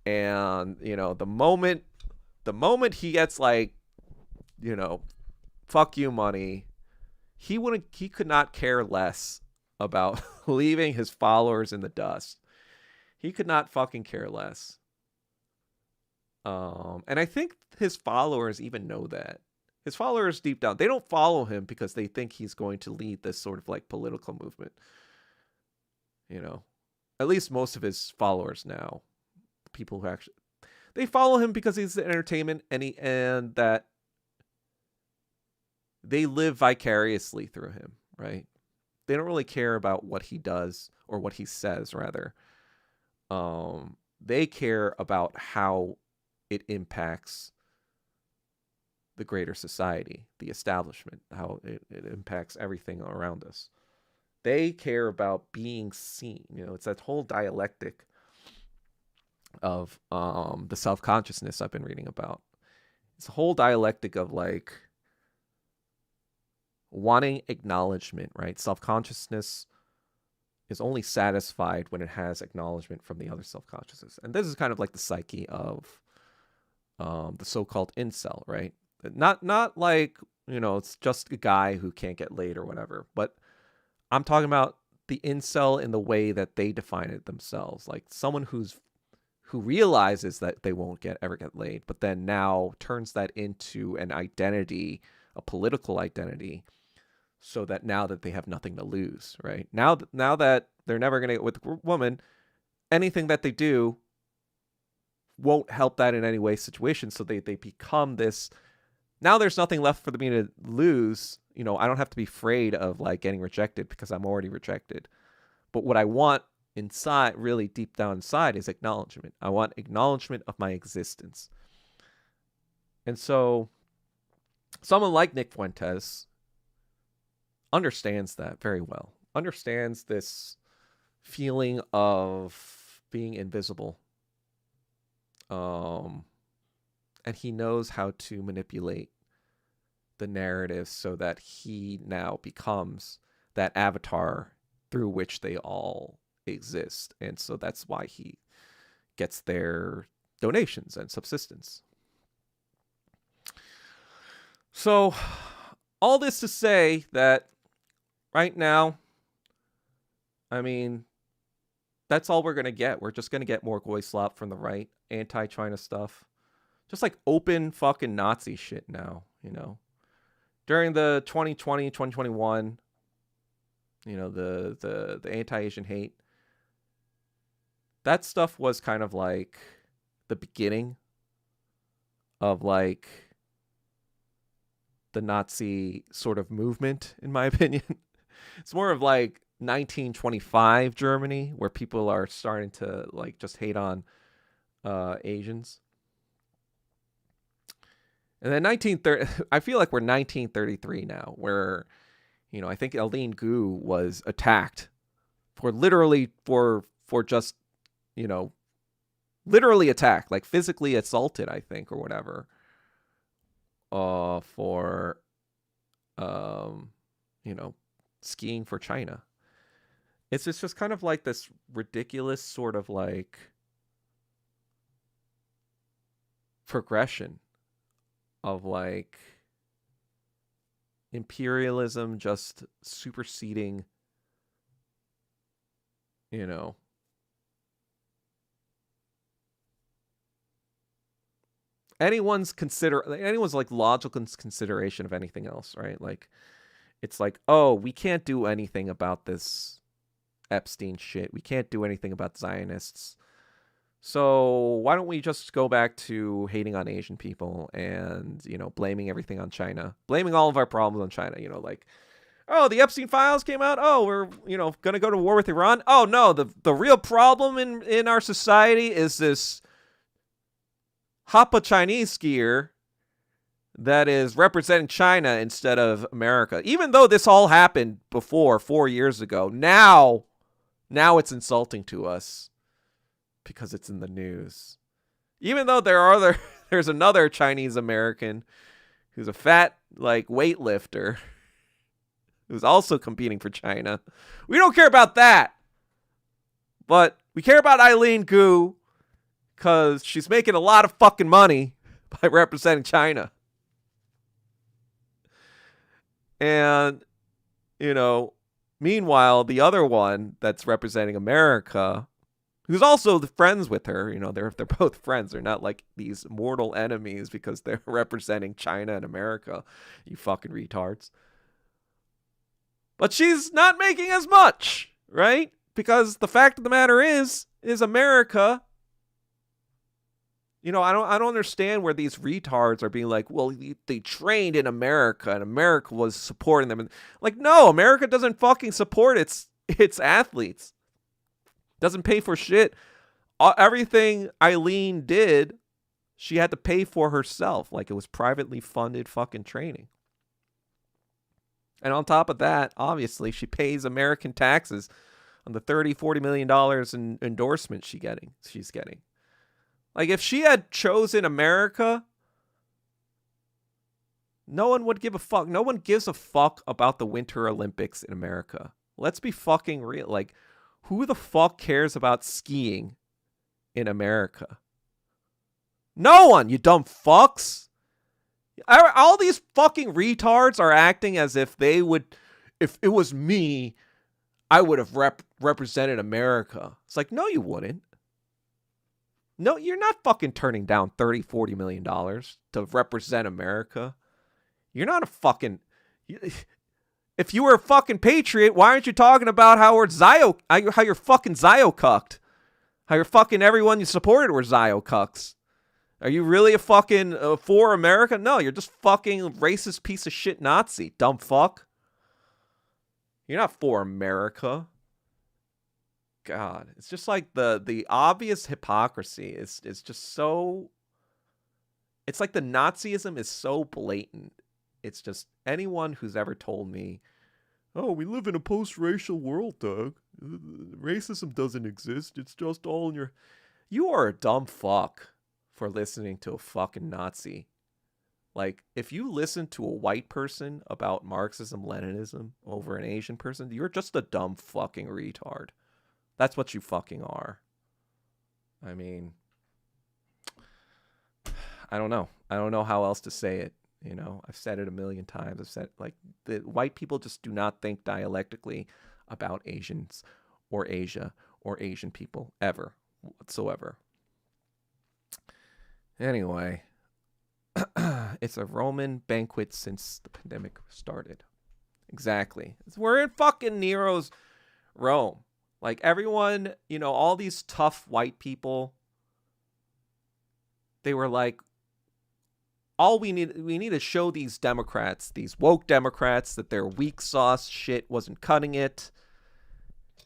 And, the moment he gets like, fuck you money, he could not care less about leaving his followers in the dust. He could not fucking care less. And I think his followers even know that. His followers deep down, they don't follow him because they think he's going to lead this sort of like political movement. At least most of his followers now, people who actually, they follow him because he's the entertainment and that they live vicariously through him, right? They don't really care about what he does or what he says, rather. They care about how it impacts the greater society, the establishment, how it impacts everything around us. They care about being seen. It's that whole dialectic of the self-consciousness I've been reading about. It's a whole dialectic of like wanting acknowledgement, right? Self-consciousness is only satisfied when it has acknowledgement from the other self-consciousness. And this is kind of like the psyche of the so-called incel, right? Not like, it's just a guy who can't get laid or whatever, but I'm talking about the incel in the way that they define it themselves, like someone who who realizes that they won't ever get laid, but then now turns that into an identity, a political identity, so that now that they have nothing to lose, right? Now that they're never going to get with a woman, anything that they do won't help that in any way situation. So they become this, now there's nothing left for me to lose. You know, I don't have to be afraid of like getting rejected because I'm already rejected. But what I want inside, really deep down inside, is acknowledgement. I want acknowledgement of my existence. And so someone like Nick Fuentes understands that very well, understands this feeling of being invisible. And he knows how to manipulate the narrative so that he now becomes that avatar through which they all exist. And so that's why he gets their donations and subsistence. So all this to say that right now, I mean, that's all we're going to get. We're just going to get more goy slop from the right, anti-China stuff. Just like open fucking Nazi shit now, you know. During the 2020, 2021, you know, the anti-Asian hate, that stuff was kind of like the beginning of like the Nazi sort of movement, in my opinion. It's more of like 1925 Germany, where people are starting to like just hate on Asians. And then 1930, I feel like we're 1933 now, where, you know, I think Eileen Gu was attacked for literally for just, you know, literally attacked, like physically assaulted, I think, or whatever, for, you know, skiing for China. It's just kind of like this ridiculous sort of like progression of like imperialism just superseding, you know, anyone's like logical consideration of anything else, right? Like, it's like, oh, we can't do anything about this Epstein shit. We can't do anything about Zionists. So why don't we just go back to hating on Asian people and, you know, blaming everything on China, blaming all of our problems on China, you know, like, oh, the Epstein files came out. Oh, we're, you know, going to go to war with Iran. Oh, no, the real problem in our society is this Hapa Chinese skier that is representing China instead of America. Even though this all happened before 4 years ago, now it's insulting to us because it's in the news. Even though there's another Chinese American who's a fat like weightlifter who's also competing for China. We don't care about that. But we care about Eileen Gu because she's making a lot of fucking money by representing China. And, you know, meanwhile, the other one that's representing America, who's also friends with her, you know, they're both friends. They're not like these mortal enemies because they're representing China and America, you fucking retards. But she's not making as much, right? Because the fact of the matter is America, you know, I don't understand where these retards are being like, well, they trained in America and America was supporting them. And like, no, America doesn't fucking support its athletes. Doesn't pay for shit. Everything Eileen did, she had to pay for herself. Like, it was privately funded fucking training. And on top of that, obviously, she pays American taxes on the $30-40 million in endorsement she's getting. Like, if she had chosen America, no one would give a fuck. No one gives a fuck about the Winter Olympics in America. Let's be fucking real. Like, who the fuck cares about skiing in America? No one, you dumb fucks. All these fucking retards are acting as if they would, if it was me, I would have represented America. It's like, no, you wouldn't. No, you're not fucking turning down $30-40 million to represent America. You're not a fucking... If you were a fucking patriot, why aren't you talking about how you're fucking Zio-cucked? How you're fucking everyone you supported were Zio-cucks? Are you really a fucking for America? No, you're just fucking racist piece of shit Nazi, dumb fuck. You're not for America. God, it's just like the obvious hypocrisy is just so... It's like the Nazism is so blatant. It's just anyone who's ever told me, oh, we live in a post-racial world, Doug. Racism doesn't exist. It's just all in your... You are a dumb fuck for listening to a fucking Nazi. Like, if you listen to a white person about Marxism, Leninism over an Asian person, you're just a dumb fucking retard. That's what you fucking are. I mean, I don't know. I don't know how else to say it. You know, I've said it a million times. I've said, like, the white people just do not think dialectically about Asians or Asia or Asian people ever, whatsoever. Anyway, it's a Roman banquet since the pandemic started. Exactly. We're in fucking Nero's Rome. Like, everyone, you know, all these tough white people, they were like, we need to show these Democrats, these woke Democrats, that their weak sauce shit wasn't cutting it.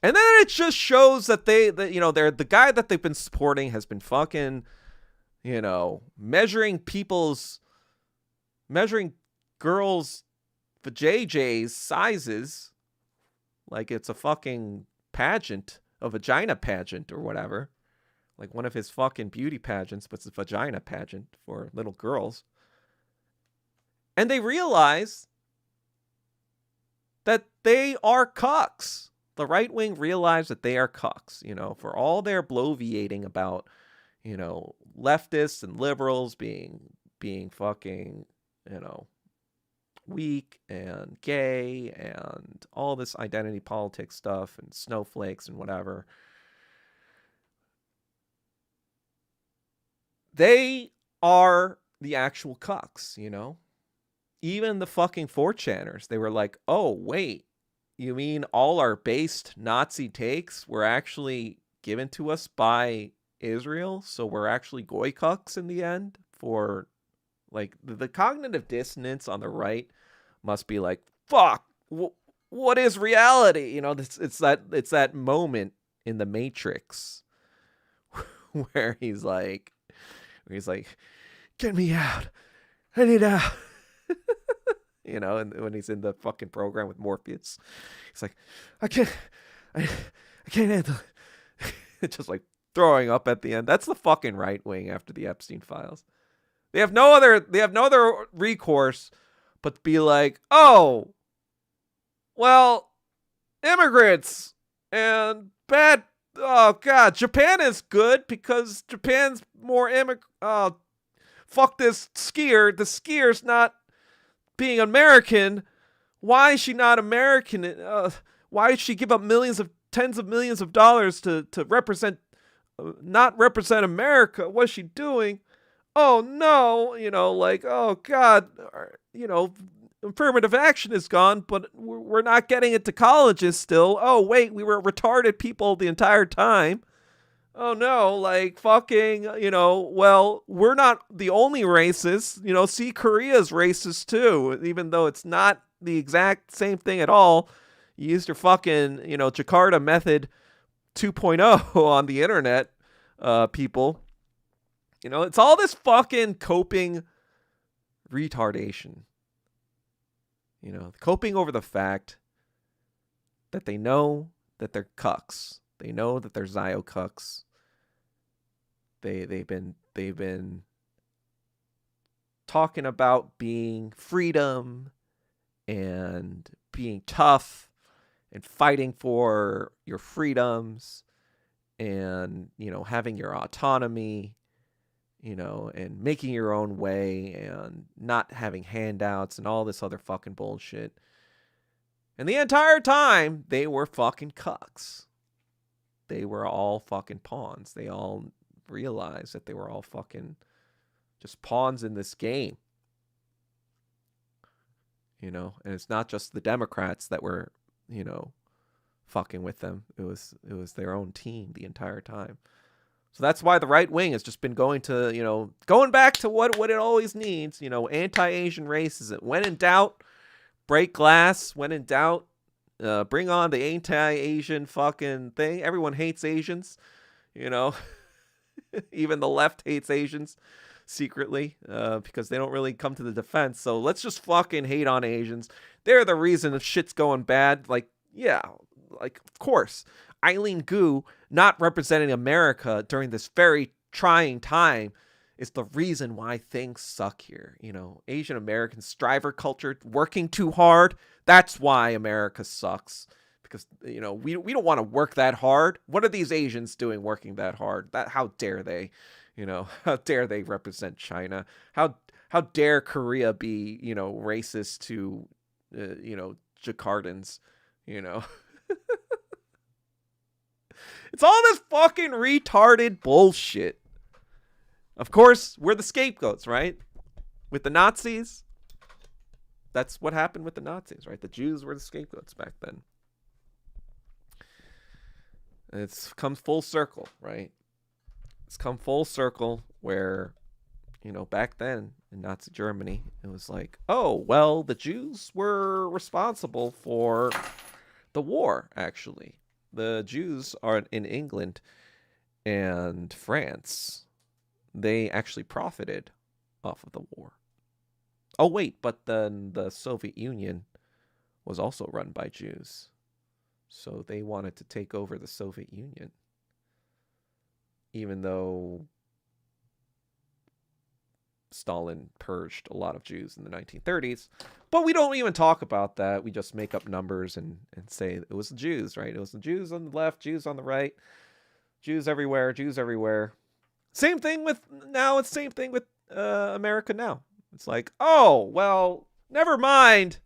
And then it just shows that they're the guy that they've been supporting has been fucking, you know, measuring girls' vajayjays sizes like it's a fucking pageant, a vagina pageant or whatever. Like one of his fucking beauty pageants, but it's a vagina pageant for little girls. And they realize that they are cucks. The right wing realized that they are cucks, you know, for all their bloviating about, you know, leftists and liberals being fucking, you know, weak and gay and all this identity politics stuff and snowflakes and whatever. They are the actual cucks, you know? Even the fucking 4chaners, they were like, oh, wait, you mean all our based Nazi takes were actually given to us by Israel? So we're actually goy cucks in the end? For, like, the cognitive dissonance on the right must be like, fuck, what is reality? You know, it's that moment in the Matrix where he's like, get me out. I need out. You know, and when he's in the fucking program with Morpheus, he's like, I can't handle it. Just like throwing up at the end. That's the fucking right wing after the Epstein files. They have no other recourse but to be like, oh, well, immigrants and bad. Oh God, Japan is good because Japan's more fuck this skier. The skier's not being American. Why is she not American? Why did she give up tens of millions of dollars to represent, not represent America? What's she doing? Oh no, you know, like, oh God, you know, affirmative action is gone, but we're not getting it to colleges still. Oh wait, we were retarded people the entire time. Oh no, like fucking, you know, well, we're not the only racists. You know, see, Korea's racist too, even though it's not the exact same thing at all. You used your fucking, you know, Jakarta method 2.0 on the internet, people. You know, it's all this fucking coping retardation. You know, coping over the fact that they know that they're cucks. They know that they're Zio cucks. They've been talking about being freedom and being tough and fighting for your freedoms and, you know, having your autonomy, you know, and making your own way and not having handouts and all this other fucking bullshit. And the entire time, they were fucking cucks. They were all fucking pawns. They all realize that they were all fucking just pawns in this game. And it's not just the Democrats that were, fucking with them. It was their own team the entire time. So that's why the right wing has just been going back to what it always needs, anti-Asian racism. When in doubt, break glass. When in doubt, bring on the anti-Asian fucking thing. Everyone hates Asians, even the left hates Asians secretly, because they don't really come to the defense. So let's just fucking hate on Asians. They're the reason the shit's going bad. Of course, Eileen Gu not representing America during this very trying time is the reason why things suck here. Asian American striver culture, working too hard. That's why America sucks. Because, we don't want to work that hard. What are these Asians doing working that hard? How dare they? How dare they represent China? How dare Korea be, racist to, Jakartans, It's all this fucking retarded bullshit. Of course, we're the scapegoats, right? With the Nazis. That's what happened with the Nazis, right? The Jews were the scapegoats back then. And it's come full circle, right? It's come full circle where, back then in Nazi Germany, it was like, oh, well, the Jews were responsible for the war, actually. The Jews are in England and France. They actually profited off of the war. Oh, wait, but then the Soviet Union was also run by Jews. So they wanted to take over the Soviet Union. Even though Stalin purged a lot of Jews in the 1930s. But we don't even talk about that. We just make up numbers and say it was the Jews, right? It was the Jews on the left, Jews on the right, Jews everywhere, Jews everywhere. Same thing with America now. It's like, oh, well, never mind.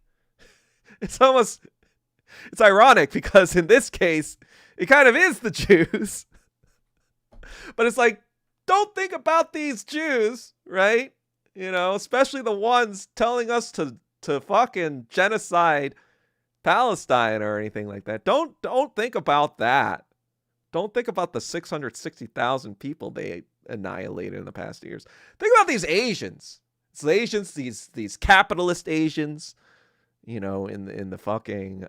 It's ironic because in this case, it kind of is the Jews. But it's like, don't think about these Jews, right? Especially the ones telling us to fucking genocide Palestine or anything like that. Don't think about that. Don't think about the 660,000 people they annihilated in the past years. Think about these Asians. It's the Asians, these capitalist Asians, in the fucking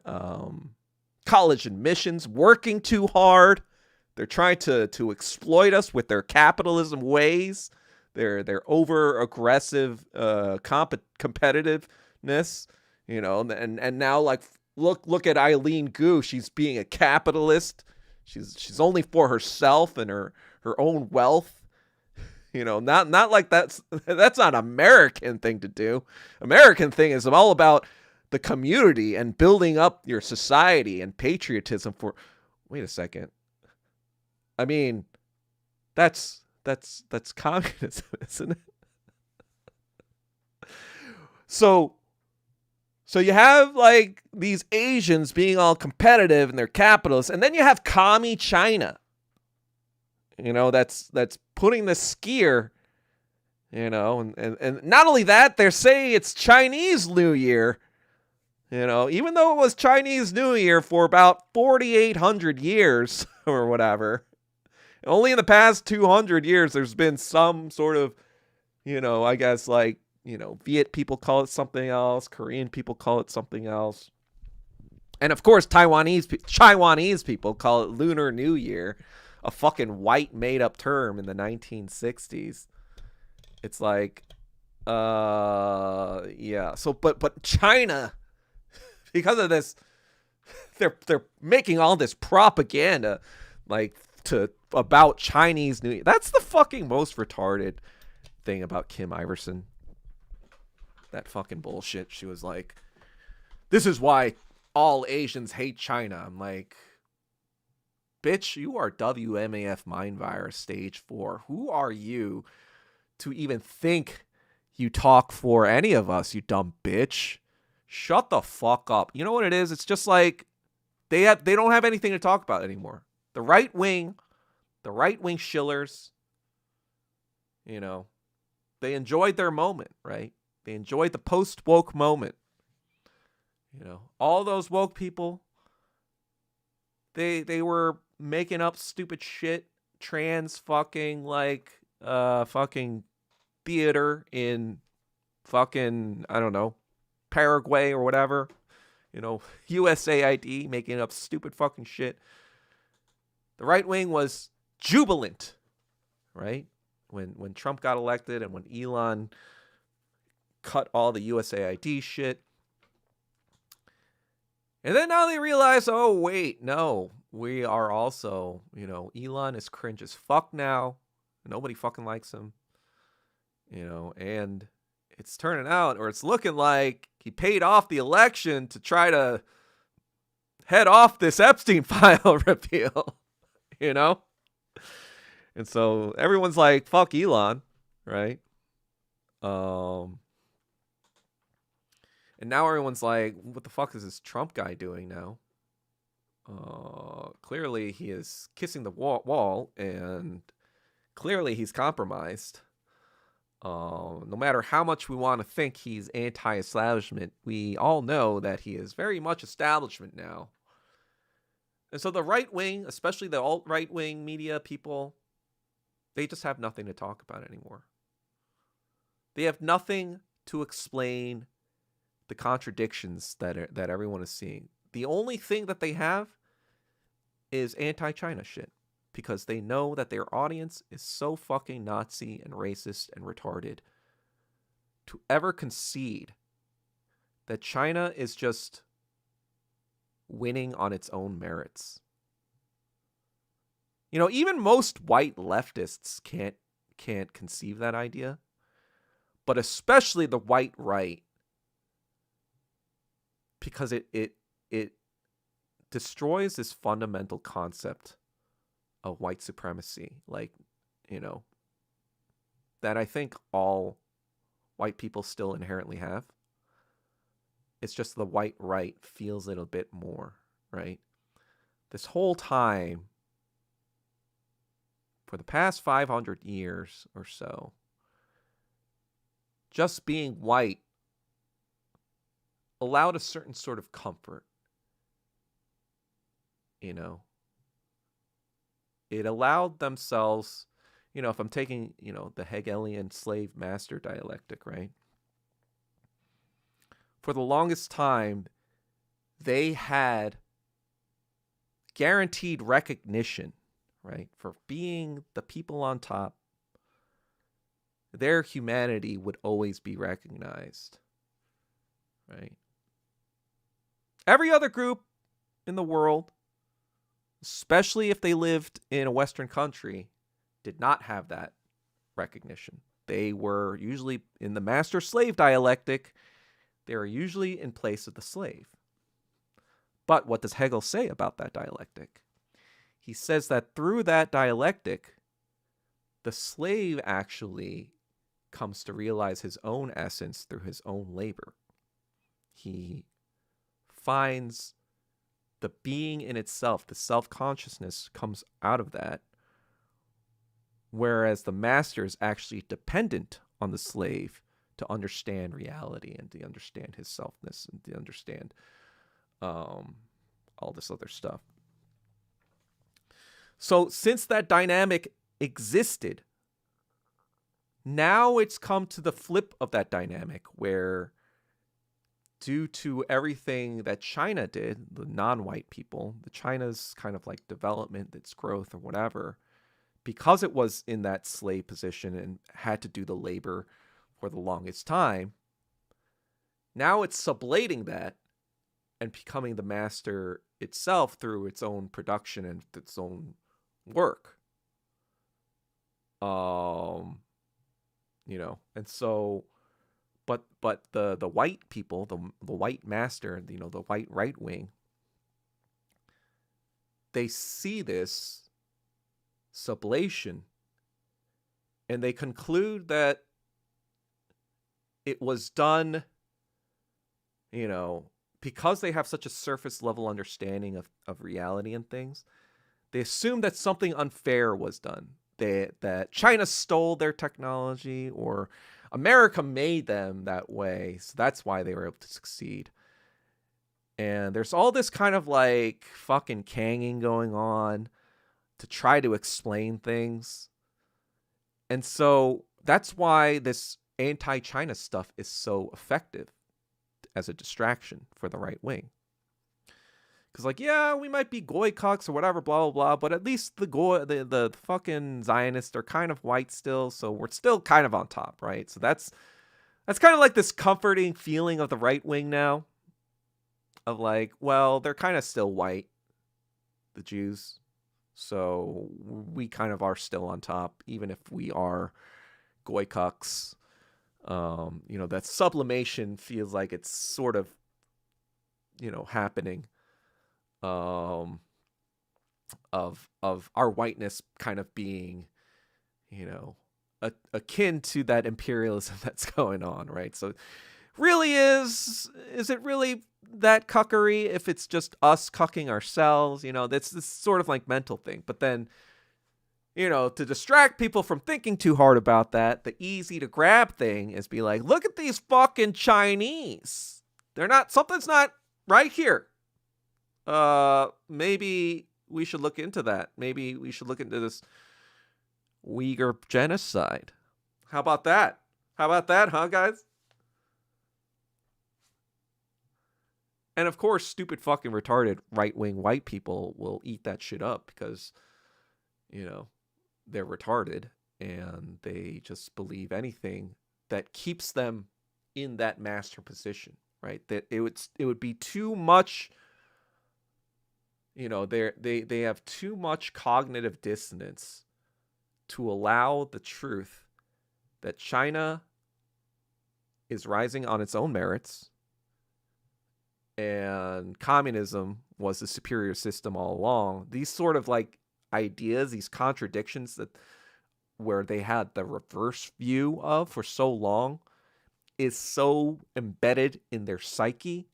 college admissions, working too hard. They're trying to exploit us with their capitalism ways, their over aggressive competitiveness, and now like look at Eileen Gu. She's being a capitalist. She's only for herself and her own wealth. Not like that's not an American thing to do. American thing is all about the community and building up your society and patriotism for. Wait a second. I mean, that's communism, isn't it? So you have like these Asians being all competitive and they're capitalists, and then you have commie China. That's putting the skier, and not only that, they're saying it's Chinese New Year, even though it was Chinese New Year for about 4,800 years or whatever. Only in the past 200 years, there's been some sort of, I guess like, Viet people call it something else. Korean people call it something else. And of course, Taiwanese people call it Lunar New Year, a fucking white made up term in the 1960s. It's like, yeah. So, but China, because of this, they're making all this propaganda, like about Chinese New Year. That's the fucking most retarded thing about Kim Iverson. That fucking bullshit. She was like, this is why all Asians hate China. I'm like, bitch, you are WMAF mind virus stage 4. Who are you to even think you talk for any of us, you dumb bitch? Shut the fuck up. You know what it is? It's just like they don't have anything to talk about anymore. The right wing shillers, you know, they enjoyed their moment, right? They enjoyed the post-woke moment. You know, all those woke people, they were making up stupid shit, trans fucking like fucking theater in fucking, I don't know, Paraguay or whatever. You know, USAID making up stupid fucking shit. The right wing was jubilant, right? When Trump got elected and when Elon cut all the USAID shit. And then now they realize, oh, wait, no, we are also, you know, Elon is cringe as fuck now. Nobody fucking likes him, you know, and it's turning out, or it's looking like he paid off the election to try to head off this Epstein file repeal, you know? And so everyone's like, fuck Elon, right? And now everyone's like, what the fuck is this Trump guy doing now? Clearly he is kissing the wall, and clearly he's compromised. No matter how much we want to think he's anti-establishment, we all know that he is very much establishment now. And so the right wing, especially the alt-right wing media people, they just have nothing to talk about anymore. They have nothing to explain the contradictions that everyone is seeing. The only thing that they have is anti-China shit, because they know that their audience is so fucking Nazi and racist and retarded to ever concede that China is just winning on its own merits. You know, even most white leftists can't conceive that idea, but especially the white right, because it destroys this fundamental concept of white supremacy, like, you know, that I think all white people still inherently have. It's just the white right feels it a bit more, right? This whole time, for the past 500 years or so, just being white allowed a certain sort of comfort, you know? It allowed themselves, you know, if I'm taking, you know, the Hegelian slave master dialectic, right? For the longest time, they had guaranteed recognition, right? For being the people on top. Their humanity would always be recognized, right? Every other group in the world, especially if they lived in a Western country, did not have that recognition. They were usually, in the master-slave dialectic, they are usually in place of the slave. But what does Hegel say about that dialectic? He says that through that dialectic, the slave actually comes to realize his own essence through his own labor. He finds the being in itself, the self-consciousness comes out of that, whereas the master is actually dependent on the slave to understand reality and to understand his selfness and to understand all this other stuff. So since that dynamic existed, now it's come to the flip of that dynamic where, due to everything that China did, the non-white people, the China's kind of like development, its growth or whatever, because it was in that slave position and had to do the labor for the longest time, now it's sublating that and becoming the master itself through its own production and its own work. You know, and so, but the white people, the white master, you know, the white right wing, they see this sublation and they conclude that it was done, you know, because they have such a surface level understanding of reality and things, they assume that something unfair was done that China stole their technology or America made them that way. So that's why they were able to succeed. And there's all this kind of like fucking kanging going on to try to explain things. And so that's why this anti-China stuff is so effective as a distraction for the right wing. Because, like, yeah, we might be goy cucks or whatever, blah, blah, blah, but at least the fucking Zionists are kind of white still, so we're still kind of on top, right? So that's kind of like this comforting feeling of the right wing now. Of like, well, they're kind of still white, the Jews. So we kind of are still on top, even if we are goy cucks. That sublimation feels like it's sort of, happening. Of our whiteness kind of being, akin to that imperialism that's going on, right? So really is it really that cuckery if it's just us cucking ourselves? That's this sort of like mental thing. But then, to distract people from thinking too hard about that, the easy to grab thing is be like, look at these fucking Chinese. Something's not right here. Maybe we should look into that. Maybe we should look into this Uyghur genocide. How about that? Huh, guys? And of course, stupid fucking retarded right-wing white people will eat that shit up because, they're retarded and they just believe anything that keeps them in that master position, right? That it would be too much. They have too much cognitive dissonance to allow the truth that China is rising on its own merits and communism was the superior system all along. These sort of like ideas, these contradictions where they had the reverse view of for so long is so embedded in their psyche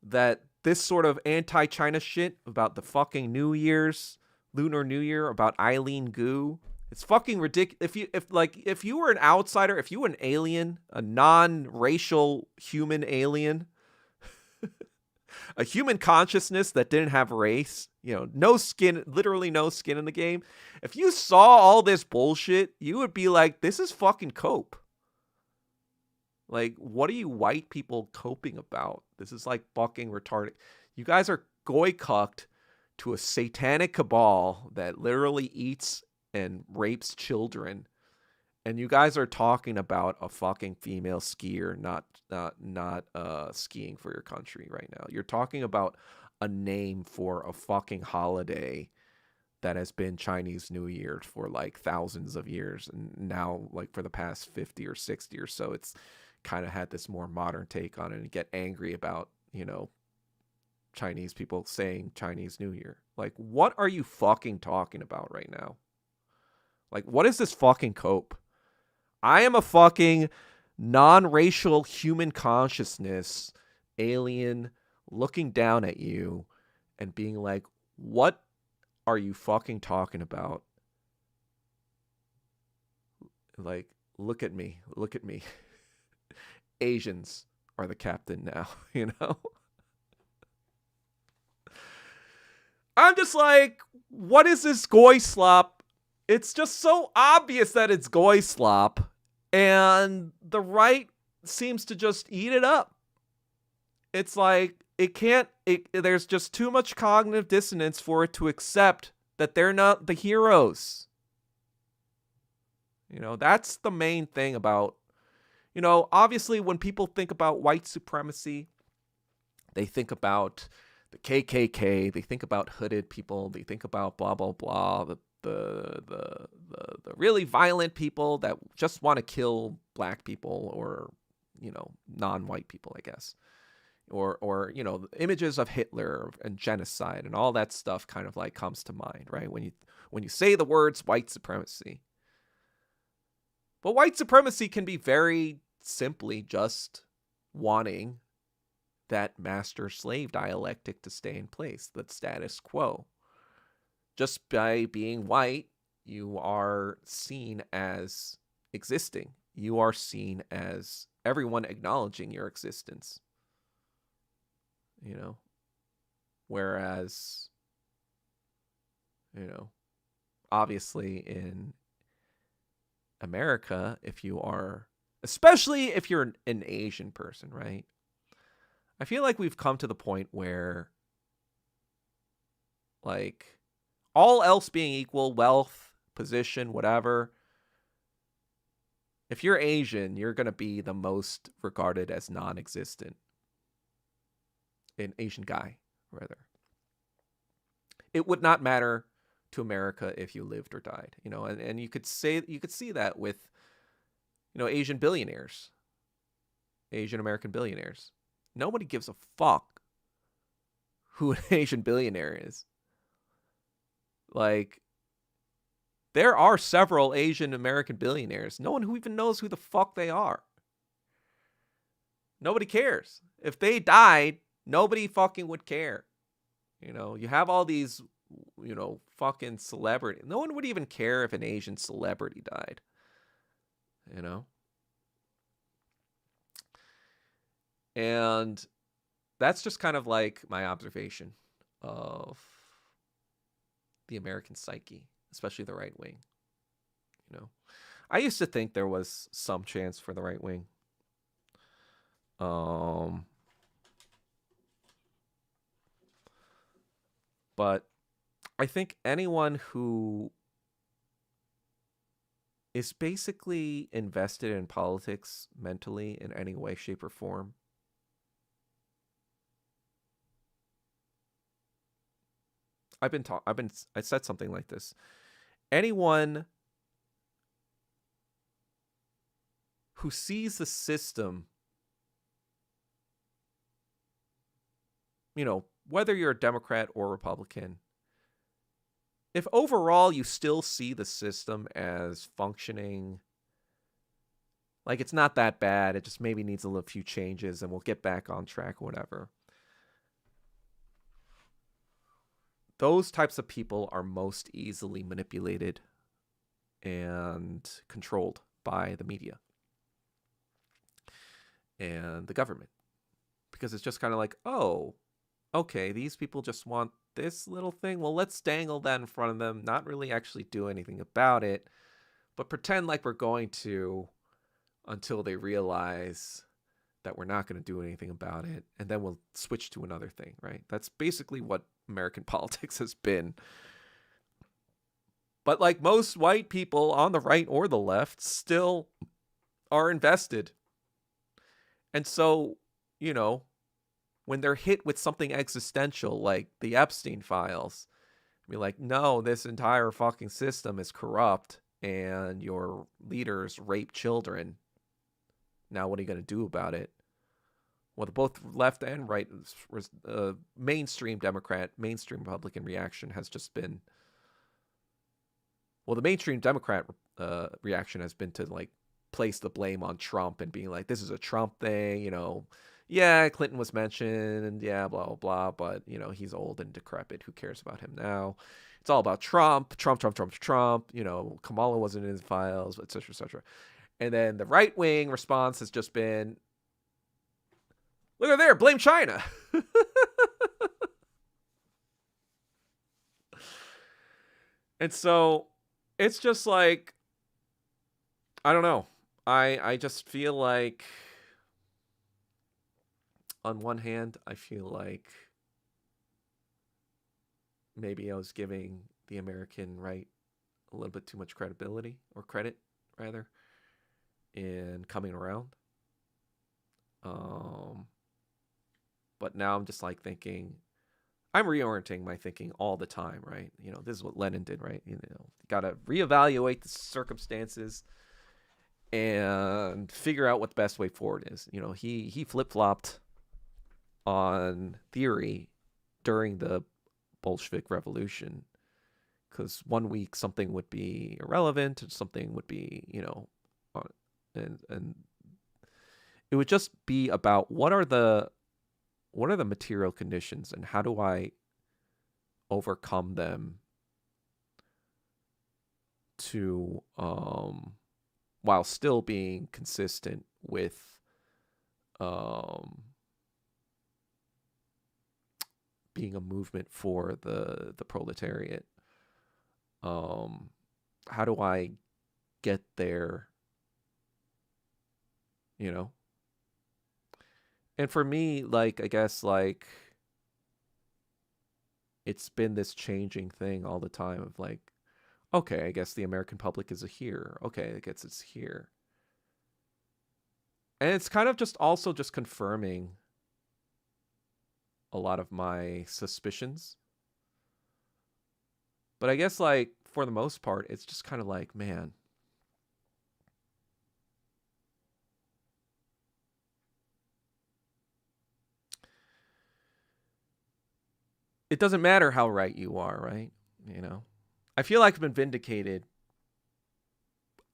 that this sort of anti-China shit about the fucking Lunar New Year, about Eileen Gu, it's fucking ridiculous. If you were an outsider, if you were an alien, a non-racial human alien, a human consciousness that didn't have race, no skin, literally no skin in the game. If you saw all this bullshit, you would be like, this is fucking cope. Like, what are you white people coping about? This is like fucking retarded. You guys are goy cucked to a satanic cabal that literally eats and rapes children. And you guys are talking about a fucking female skier not skiing for your country right now. You're talking about a name for a fucking holiday that has been Chinese New Year for like thousands of years. And now, like for the past 50 or 60 or so, it's kind of had this more modern take on it and get angry about, Chinese people saying Chinese New Year. Like, what are you fucking talking about right now? Like, what is this fucking cope? I am a fucking non-racial human consciousness alien looking down at you and being like, what are you fucking talking about? Like, look at me. Asians are the captain now, I'm just like, what is this goy slop? It's just so obvious that it's goy slop. And the right seems to just eat it up. It's like, there's just too much cognitive dissonance for it to accept that they're not the heroes. That's the main thing about, obviously when people think about white supremacy, they think about the KKK, they think about hooded people, they think about blah, blah, blah, the really violent people that just want to kill black people or, non-white people, I guess. Or images of Hitler and genocide and all that stuff kind of like comes to mind, right? When you say the words white supremacy. But white supremacy can be very simply just wanting that master-slave dialectic to stay in place, the status quo. just by being white, you are seen as existing. You are seen as everyone acknowledging your existence. You know, whereas, you know, obviously in America, if you are, especially if you're an Asian person, right? I feel like we've come to the point where, like, all else being equal, wealth, position, whatever, if you're Asian, you're going to be the most regarded as non-existent. An Asian guy, rather. It would not matter to America if you lived or died, you know, and you could see that with, you know, Asian billionaires, Asian American billionaires. Nobody gives a fuck who an Asian billionaire is. Like, there are several Asian American billionaires. No one who even knows who the fuck they are. Nobody cares. If they died, nobody fucking would care. You know, you have all these, you know, fucking celebrity. No one would even care if an Asian celebrity died. You know? And that's just kind of like my observation of the American psyche, especially the right wing. You know, I used to think there was some chance for the right wing. But I think anyone who is basically invested in politics mentally in any way, shape, or form, I said something like this. Anyone who sees the system, you know, whether you're a Democrat or Republican, if overall you still see the system as functioning, like it's not that bad, it just maybe needs a few changes and we'll get back on track or whatever. Those types of people are most easily manipulated and controlled by the media and the government. Because it's just kind of like, oh, okay, these people just want this little thing. Well, let's dangle that in front of them, not really actually do anything about it, but pretend like we're going to until they realize that we're not going to do anything about it, and then we'll switch to another thing, right? That's basically what American politics has been. But like most white people on the right or the left still are invested. And so, you know, when they're hit with something existential like the Epstein files, be like, no, this entire fucking system is corrupt and your leaders rape children. Now what are you going to do about it? Well, the both left and right, mainstream Democrat, mainstream Republican reaction has just been, well, the mainstream Democrat reaction has been to like place the blame on Trump and being like, this is a Trump thing, you know. Yeah, Clinton was mentioned, and yeah, blah, blah, blah, but, you know, he's old and decrepit. Who cares about him now? It's all about Trump, you know, Kamala wasn't in his files, et cetera, et cetera. And then the right-wing response has just been, look at there, blame China. And so it's just like, I don't know. I just feel like, on one hand, I feel like maybe I was giving the American right a little bit too much credibility, or credit, rather, in coming around. But now I'm just like thinking, I'm reorienting my thinking all the time, right? You know, this is what Lenin did, right? You know, you got to reevaluate the circumstances and figure out what the best way forward is. You know, he flip-flopped on theory during the Bolshevik Revolution, because one week something would be irrelevant and something would be, you know, and it would just be about what are the material conditions and how do I overcome them to while still being consistent with being a movement for the proletariat. How do I get there? You know? And for me, like, I guess, like, it's been this changing thing all the time of like, okay, I guess the American public is here. Okay, I guess it's here. And it's kind of just also just confirming a lot of my suspicions. But I guess, like, for the most part, it's just kind of like, man, it doesn't matter how right you are, right? You know, I feel like I've been vindicated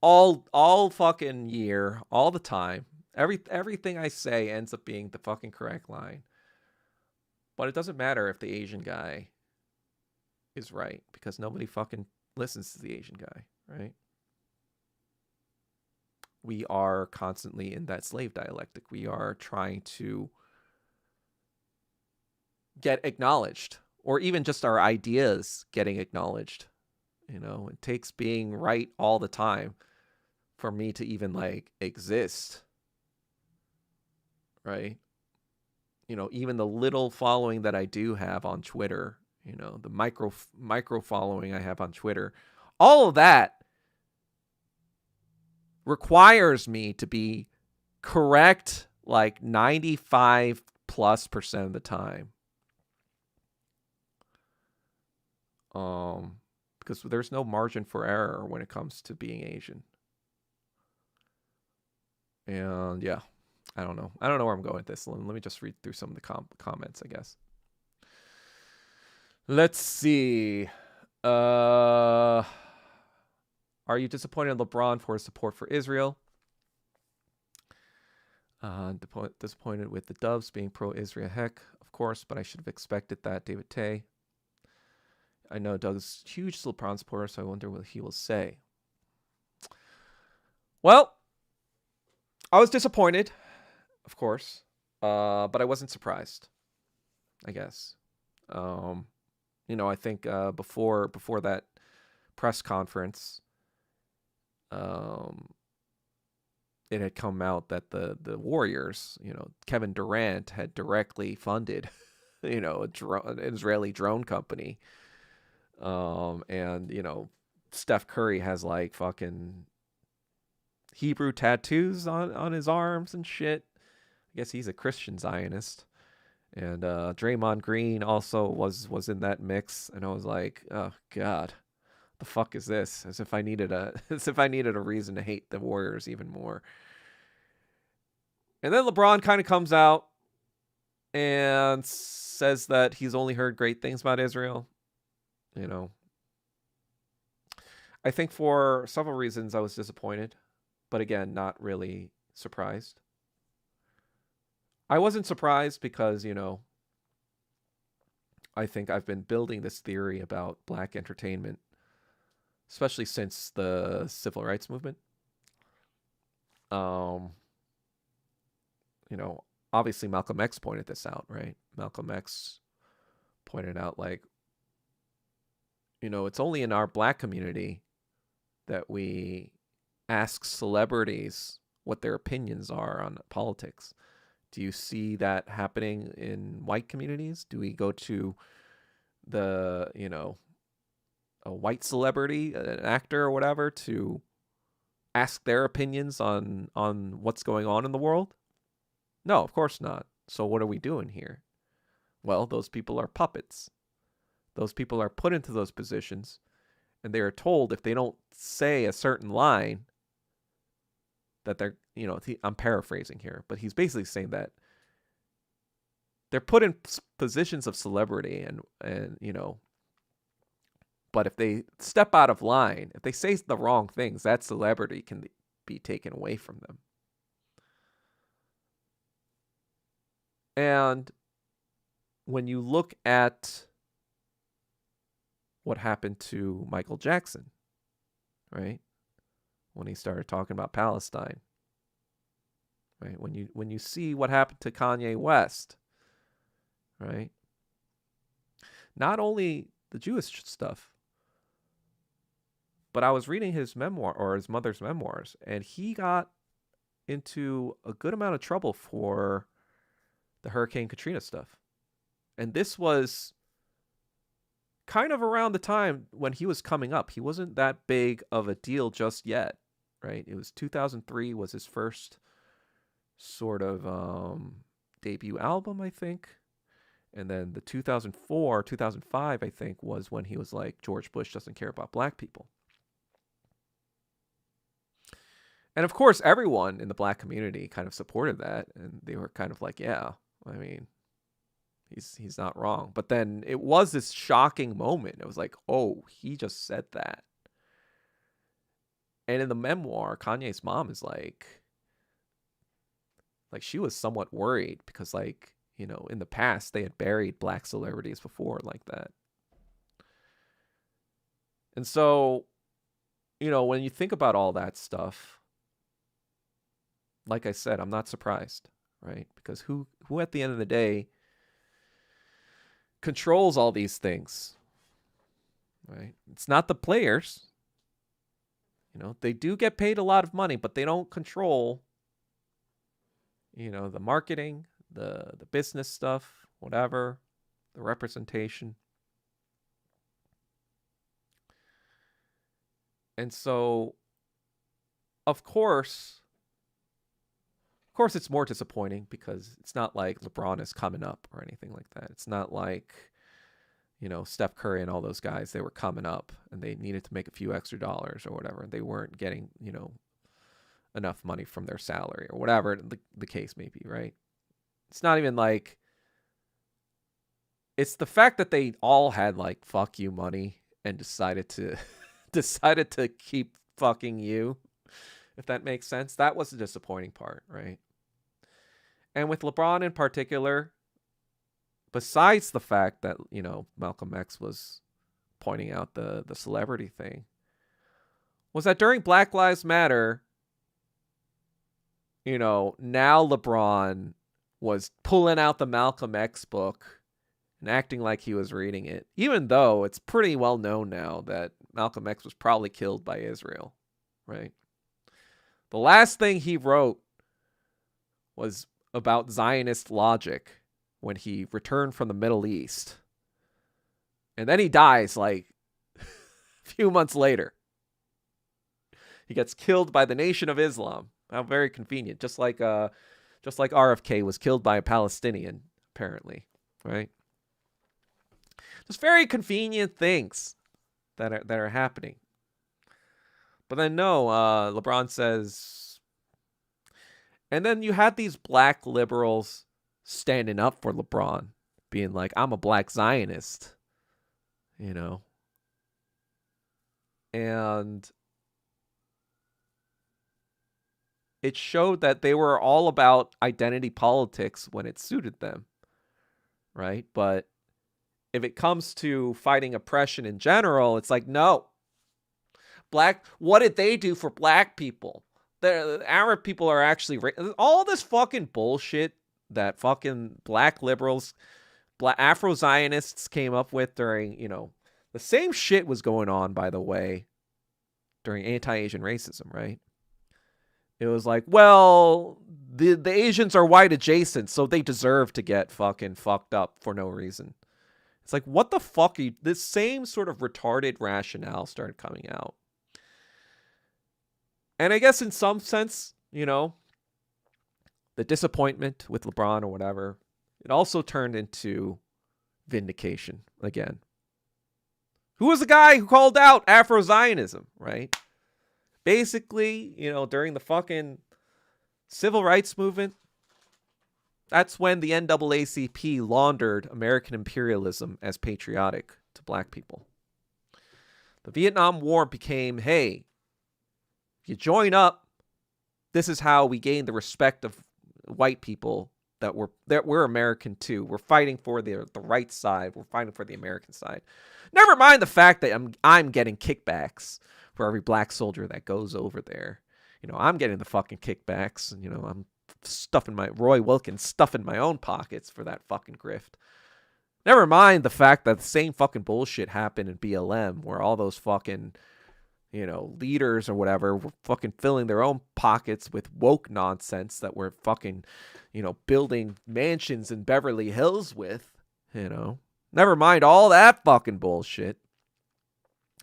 all fucking year, all the time. Everything I say ends up being the fucking correct line. But it doesn't matter if the Asian guy is right, because nobody fucking listens to the Asian guy, right? We are constantly in that slave dialectic. We are trying to get acknowledged, or even just our ideas getting acknowledged. You know, it takes being right all the time for me to even like exist, right? You know, even the little following that I do have on Twitter, you know, the micro following I have on Twitter, all of that requires me to be correct like 95+% of the time. Because there's no margin for error when it comes to being Asian. And yeah, I don't know where I'm going with this. Let me just read through some of the comments, I guess. Let's see. Are you disappointed in LeBron for his support for Israel? Disappointed with the Doves being pro-Israel. Heck, of course, but I should have expected that. David Tay. I know Doug's huge LeBron supporter, so I wonder what he will say. Well, I was disappointed, of course, but I wasn't surprised, I guess. You know, I think before that press conference, it had come out that the Warriors, you know, Kevin Durant had directly funded, you know, an Israeli drone company. And, you know, Steph Curry has like fucking Hebrew tattoos on his arms and shit. I guess he's a Christian Zionist. And Draymond Green also was in that mix, and I was like, oh god, the fuck is this? As if I needed a reason to hate the Warriors even more. And then LeBron kind of comes out and says that he's only heard great things about Israel. You know, I think for several reasons I was disappointed, but again, not really surprised. I wasn't surprised because, you know, I think I've been building this theory about black entertainment, especially since the civil rights movement. You know, obviously Malcolm X pointed this out, right? Malcolm X pointed out, like, you know, it's only in our black community that we ask celebrities what their opinions are on politics. Do you see that happening in white communities? Do we go to the, you know, a white celebrity, an actor or whatever, to ask their opinions on what's going on in the world? No, of course not. So what are we doing here? Well, those people are puppets. Those people are put into those positions, and they are told if they don't say a certain line that they're, you know, I'm paraphrasing here, but he's basically saying that they're put in positions of celebrity and you know, but if they step out of line, if they say the wrong things, that celebrity can be taken away from them. And when you look at what happened to Michael Jackson, right? When he started talking about Palestine, right? When you see what happened to Kanye West, right? Not only the Jewish stuff, but I was reading his memoir or his mother's memoirs, and he got into a good amount of trouble for the Hurricane Katrina stuff. And this was kind of around the time when he was coming up. He wasn't that big of a deal just yet, right? It was 2003 was his first sort of debut album, I think. And then the 2004, 2005, I think, was when he was like, George Bush doesn't care about black people. And of course, everyone in the black community kind of supported that. And they were kind of like, yeah, I mean, he's not wrong. But then it was this shocking moment. It was like, oh, he just said that. And in the memoir, Kanye's mom is like she was somewhat worried because, like, you know, in the past they had buried black celebrities before like that. And so, you know, when you think about all that stuff, like I said, I'm not surprised, right? Because who at the end of the day controls all these things, right? It's not the players. You know, they do get paid a lot of money, but they don't control, you know, the marketing, the business stuff, whatever, the representation. And so, of course, it's more disappointing because it's not like LeBron is coming up or anything like that. It's not like, you know, Steph Curry and all those guys, they were coming up and they needed to make a few extra dollars or whatever. They weren't getting, you know, enough money from their salary or whatever the case may be, right? It's not even like, it's the fact that they all had like fuck you money and decided to keep fucking you, if that makes sense. That was the disappointing part, right? And with LeBron in particular, besides the fact that, you know, Malcolm X was pointing out the celebrity thing, was that during Black Lives Matter, you know, now LeBron was pulling out the Malcolm X book and acting like he was reading it, even though it's pretty well known now that Malcolm X was probably killed by Israel, right? The last thing he wrote was about Zionist logic when he returned from the Middle East. And then he dies like a few months later. He gets killed by the Nation of Islam. How very convenient. Just like RFK was killed by a Palestinian, apparently, right? Just very convenient things that are happening. But then no, LeBron says, and then you had these black liberals standing up for LeBron, being like, I'm a black Zionist, you know? And it showed that they were all about identity politics when it suited them, right? But if it comes to fighting oppression in general, it's like, no. What did they do for black people? The Arab people are actually all this fucking bullshit that fucking black liberals, Afro-Zionists came up with during, you know, the same shit was going on, by the way, during anti-Asian racism, right? It was like, well, the Asians are white adjacent, so they deserve to get fucking fucked up for no reason. It's like, what the fuck are you? This same sort of retarded rationale started coming out. And I guess in some sense, you know, the disappointment with LeBron or whatever, it also turned into vindication again. Who was the guy who called out Afro-Zionism, right? Basically, you know, during the fucking civil rights movement, that's when the NAACP laundered American imperialism as patriotic to black people. The Vietnam War became, hey, if you join up, this is how we gain the respect of white people that we're American too. We're fighting for the right side. We're fighting for the American side. Never mind the fact that I'm getting kickbacks for every black soldier that goes over there. I'm getting the fucking kickbacks, and I'm stuffing my Roy Wilkins stuffing my own pockets for that fucking grift. Never mind the fact that the same fucking bullshit happened in BLM, where all those fucking leaders or whatever were fucking filling their own pockets with woke nonsense that we're fucking, building mansions in Beverly Hills with. Never mind all that fucking bullshit.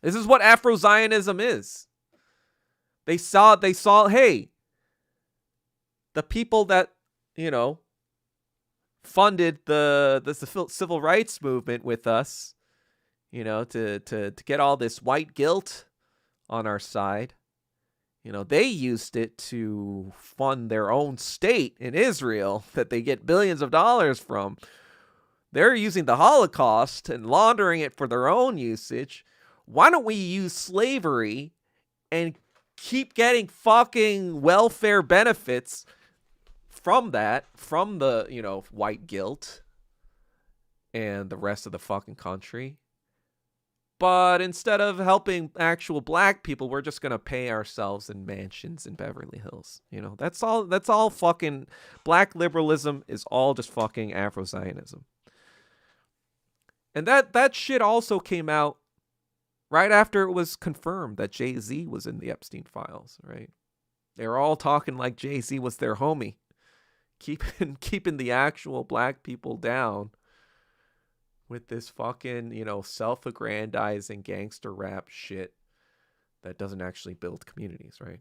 This is what Afro-Zionism is. They saw, hey, the people that, funded the civil rights movement with us, to get all this white guilt on our side, they used it to fund their own state in Israel that they get billions of dollars from. They're using the Holocaust and laundering it for their own usage. Why don't we use slavery and keep getting fucking welfare benefits from that, from the, white guilt and the rest of the fucking country? But instead of helping actual black people, we're just going to pay ourselves in mansions in Beverly Hills. That's all fucking black liberalism is all just fucking Afro-Zionism. And that shit also came out right after it was confirmed that Jay-Z was in the Epstein files, right? They were all talking like Jay-Z was their homie, keeping the actual black people down with this fucking, self-aggrandizing gangster rap shit that doesn't actually build communities, right?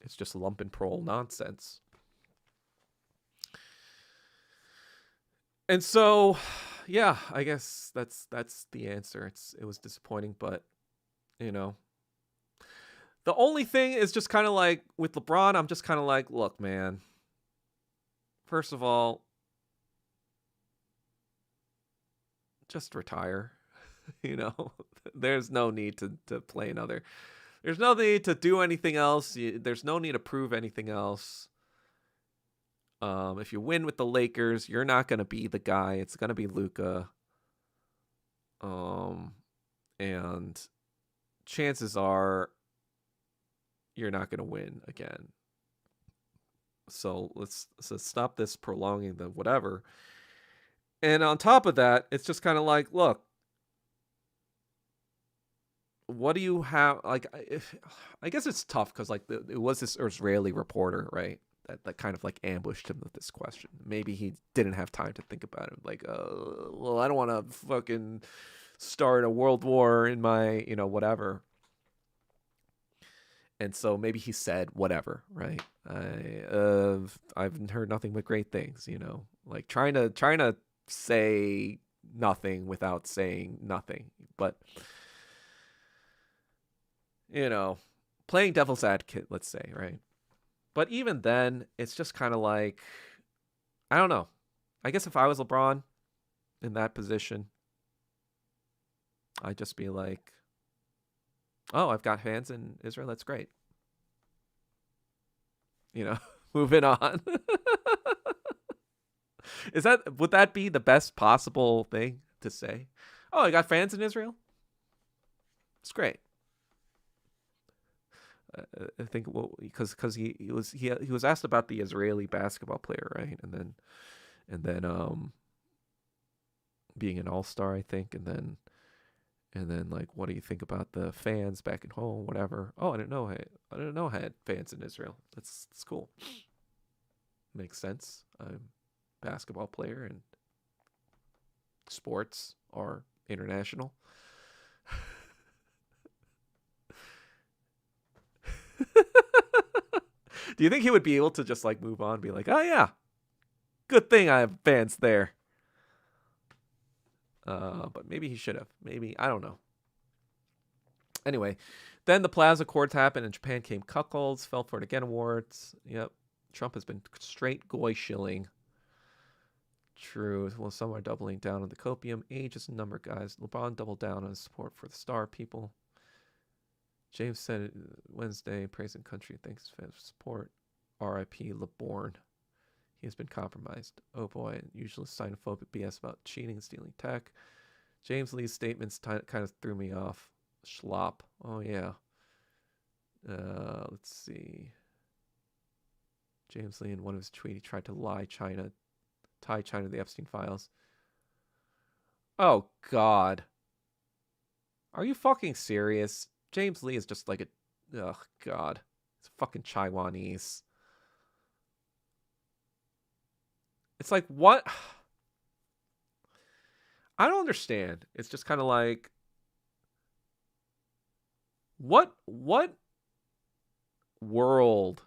It's just lump and prole nonsense. And so, yeah, I guess that's the answer. It was disappointing, but the only thing is just kind of like with LeBron, I'm just kind of like, look, man. First of all, just retire. There's no need to play another. There's no need to do anything else. There's no need to prove anything else. If you win with the Lakers, you're not going to be the guy. It's going to be Luka. And chances are you're not going to win again. So let's stop this prolonging the whatever. And on top of that, it's just kind of like, look, what do you have? Like, I guess it's tough because like it was this Israeli reporter, right? That kind of like ambushed him with this question. Maybe he didn't have time to think about it. Like, well, I don't want to fucking start a world war in my, whatever. And so maybe he said whatever, right? I've heard nothing but great things, like trying to say nothing without saying nothing. But, playing devil's advocate, let's say, right? But even then, it's just kind of like, I don't know. I guess if I was LeBron in that position, I'd just be like, oh, I've got fans in Israel. That's great. Moving on. Would that be the best possible thing to say? Oh, I got fans in Israel. It's great. I think because he was asked about the Israeli basketball player, right? And then being an all-star, I think, and then like, what do you think about the fans back at home, whatever? Oh, I didn't know I had fans in Israel. That's cool. Makes sense. I'm a basketball player and sports are international. Do you think he would be able to just like move on and be like, oh yeah, good thing I have fans there? But maybe he should have. Maybe, I don't know. Anyway, then the Plaza Accords happened and Japan came cuckolds, fell for it again awards. Yep. Trump has been straight goy shilling. True. Well, some are doubling down on the copium. Age is a number, guys. LeBron doubled down on his support for the star people. James said Wednesday, praising country, thanks fans for support. R.I.P. LeBorn. He has been compromised. Oh boy, usually xenophobic BS about cheating and stealing tech. James Lee's statements kind of threw me off. Schlop. Oh yeah. Let's see. James Lee, in one of his tweets, he tried to tie China to the Epstein files. Oh, God. Are you fucking serious? James Lee is just like a... Oh, God. It's fucking Taiwanese. It's like, what? I don't understand. It's just kind of like... What world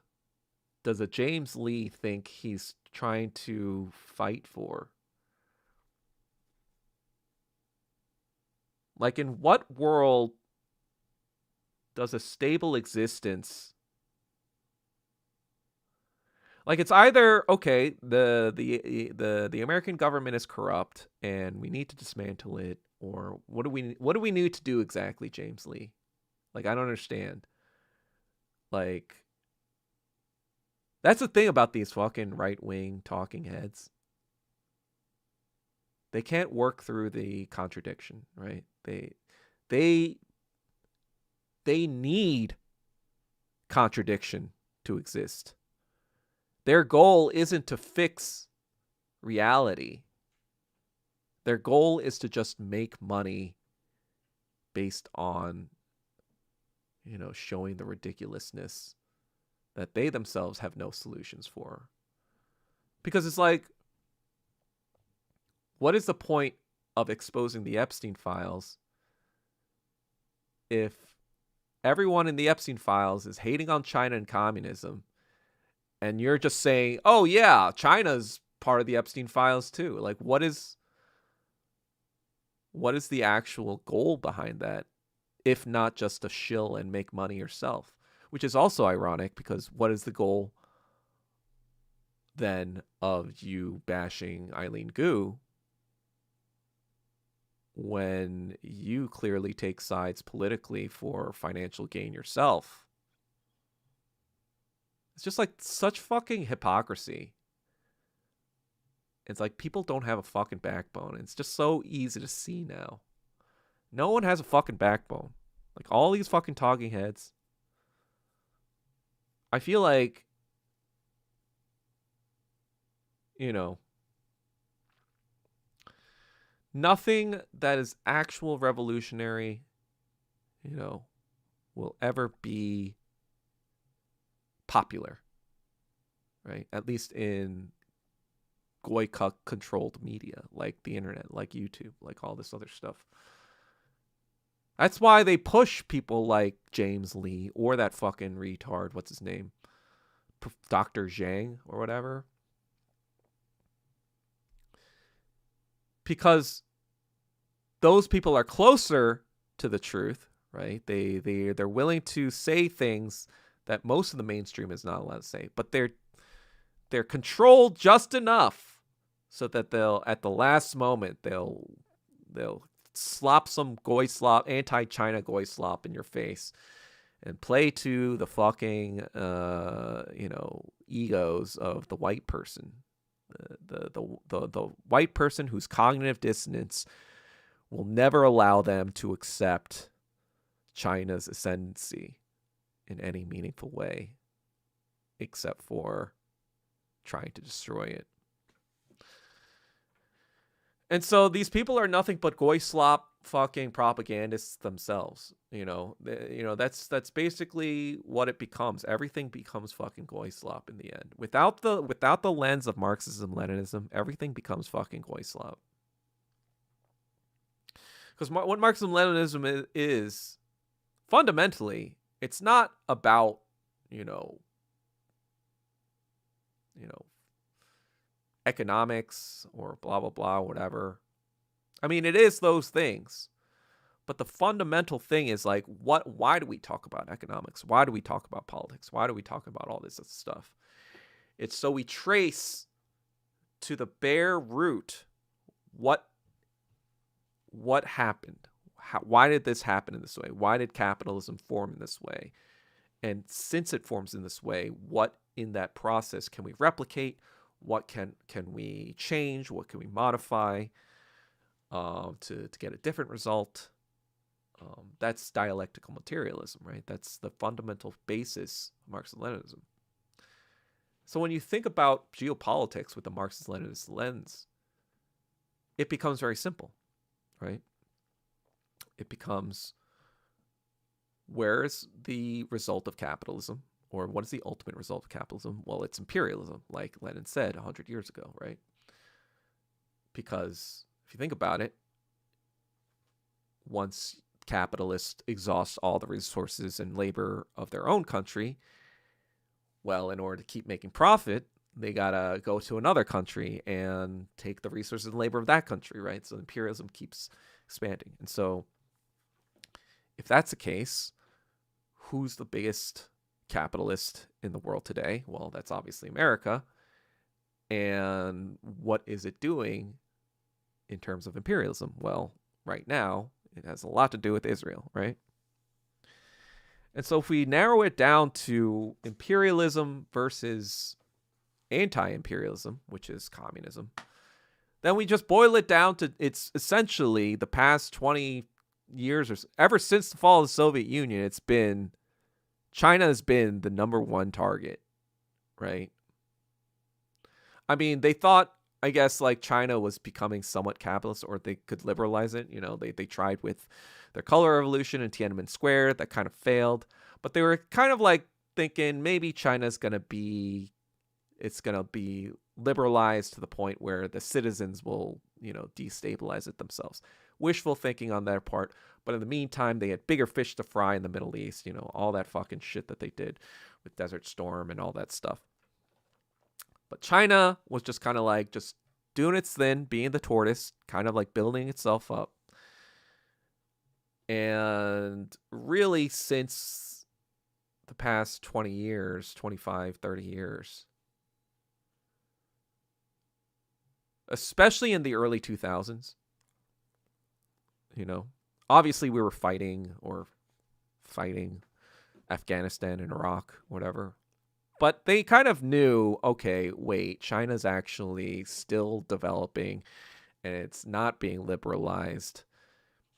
does a James Lee think he's trying to fight for? Like, in what world does a stable existence... Like, it's either, okay, the American government is corrupt and we need to dismantle it, or what do we need to do exactly, James Lee? Like, I don't understand. Like, that's the thing about these fucking right-wing talking heads. They can't work through the contradiction, right? They need contradiction to exist. Their goal isn't to fix reality. Their goal is to just make money based on, showing the ridiculousness that they themselves have no solutions for. Because it's like, what is the point of exposing the Epstein files if everyone in the Epstein files is hating on China and communism, and you're just saying, oh yeah, China's part of the Epstein files too? Like, what is the actual goal behind that, if not just to shill and make money yourself? Which is also ironic, because what is the goal then of you bashing Eileen Gu when you clearly take sides politically for financial gain yourself? It's just like such fucking hypocrisy. It's like people don't have a fucking backbone. It's just so easy to see now. No one has a fucking backbone. Like, all these fucking talking heads. I feel like, nothing that is actual revolutionary, will ever be popular, right? At least in Goy-Cuck controlled media, like the internet, like YouTube, like all this other stuff. That's why they push people like James Lee or that fucking retard, what's his name? Dr. Zhang or whatever. Because those people are closer to the truth, right? They're willing to say things that most of the mainstream is not allowed to say, but they're controlled just enough so that they'll, at the last moment, they'll slop some goy slop, anti-China goy slop in your face and play to the fucking egos of the white person, the white person whose cognitive dissonance will never allow them to accept China's ascendancy in any meaningful way, except for trying to destroy it. And so these people are nothing but goy slop fucking propagandists themselves. That's basically what it becomes. Everything becomes fucking goy slop in the end. Without the lens of Marxism, Leninism, everything becomes fucking goy slop. Because what Marxism, Leninism is fundamentally, it's not about, economics or blah, blah, blah, whatever. I mean, it is those things. But the fundamental thing is like, why do we talk about economics? Why do we talk about politics? Why do we talk about all this stuff? It's so we trace to the bare root what happened. Why did this happen in this way? Why did capitalism form in this way? And since it forms in this way, what in that process can we replicate? What can we change? What can we modify to get a different result? That's dialectical materialism, right? That's the fundamental basis of Marxism-Leninism. So when you think about geopolitics with the Marxist-Leninist lens, it becomes very simple, right? It becomes, where is the result of capitalism? Or what is the ultimate result of capitalism? Well, it's imperialism, like Lenin said 100 years ago, right? Because if you think about it, once capitalists exhaust all the resources and labor of their own country, well, in order to keep making profit, they gotta go to another country and take the resources and labor of that country, right? So imperialism keeps expanding. And so if that's the case, who's the biggest capitalist in the world today? Well, that's obviously America. And what is it doing in terms of imperialism? Well, right now, it has a lot to do with Israel, right? And so if we narrow it down to imperialism versus anti-imperialism, which is communism, then we just boil it down to, it's essentially the past 20 years, or ever since the fall of the Soviet Union, it's been, China has been the number one target, right? I mean, they thought, I guess, like China was becoming somewhat capitalist, or they could liberalize it. You know, they tried with their color revolution in Tiananmen Square. That kind of failed. But they were kind of like thinking maybe China's going to be, it's going to be liberalized to the point where the citizens will, you know, destabilize it themselves. Wishful thinking on their part. But in the meantime, they had bigger fish to fry in the Middle East, you know, all that fucking shit that they did with Desert Storm and all that stuff. But China was just kind of like just doing its thing, being the tortoise, kind of like building itself up. And really, since the past 20 years, 25, 30 years, especially in the early 2000s, you know, obviously we were fighting Afghanistan and Iraq, whatever. But they kind of knew, okay, wait, China's actually still developing and it's not being liberalized.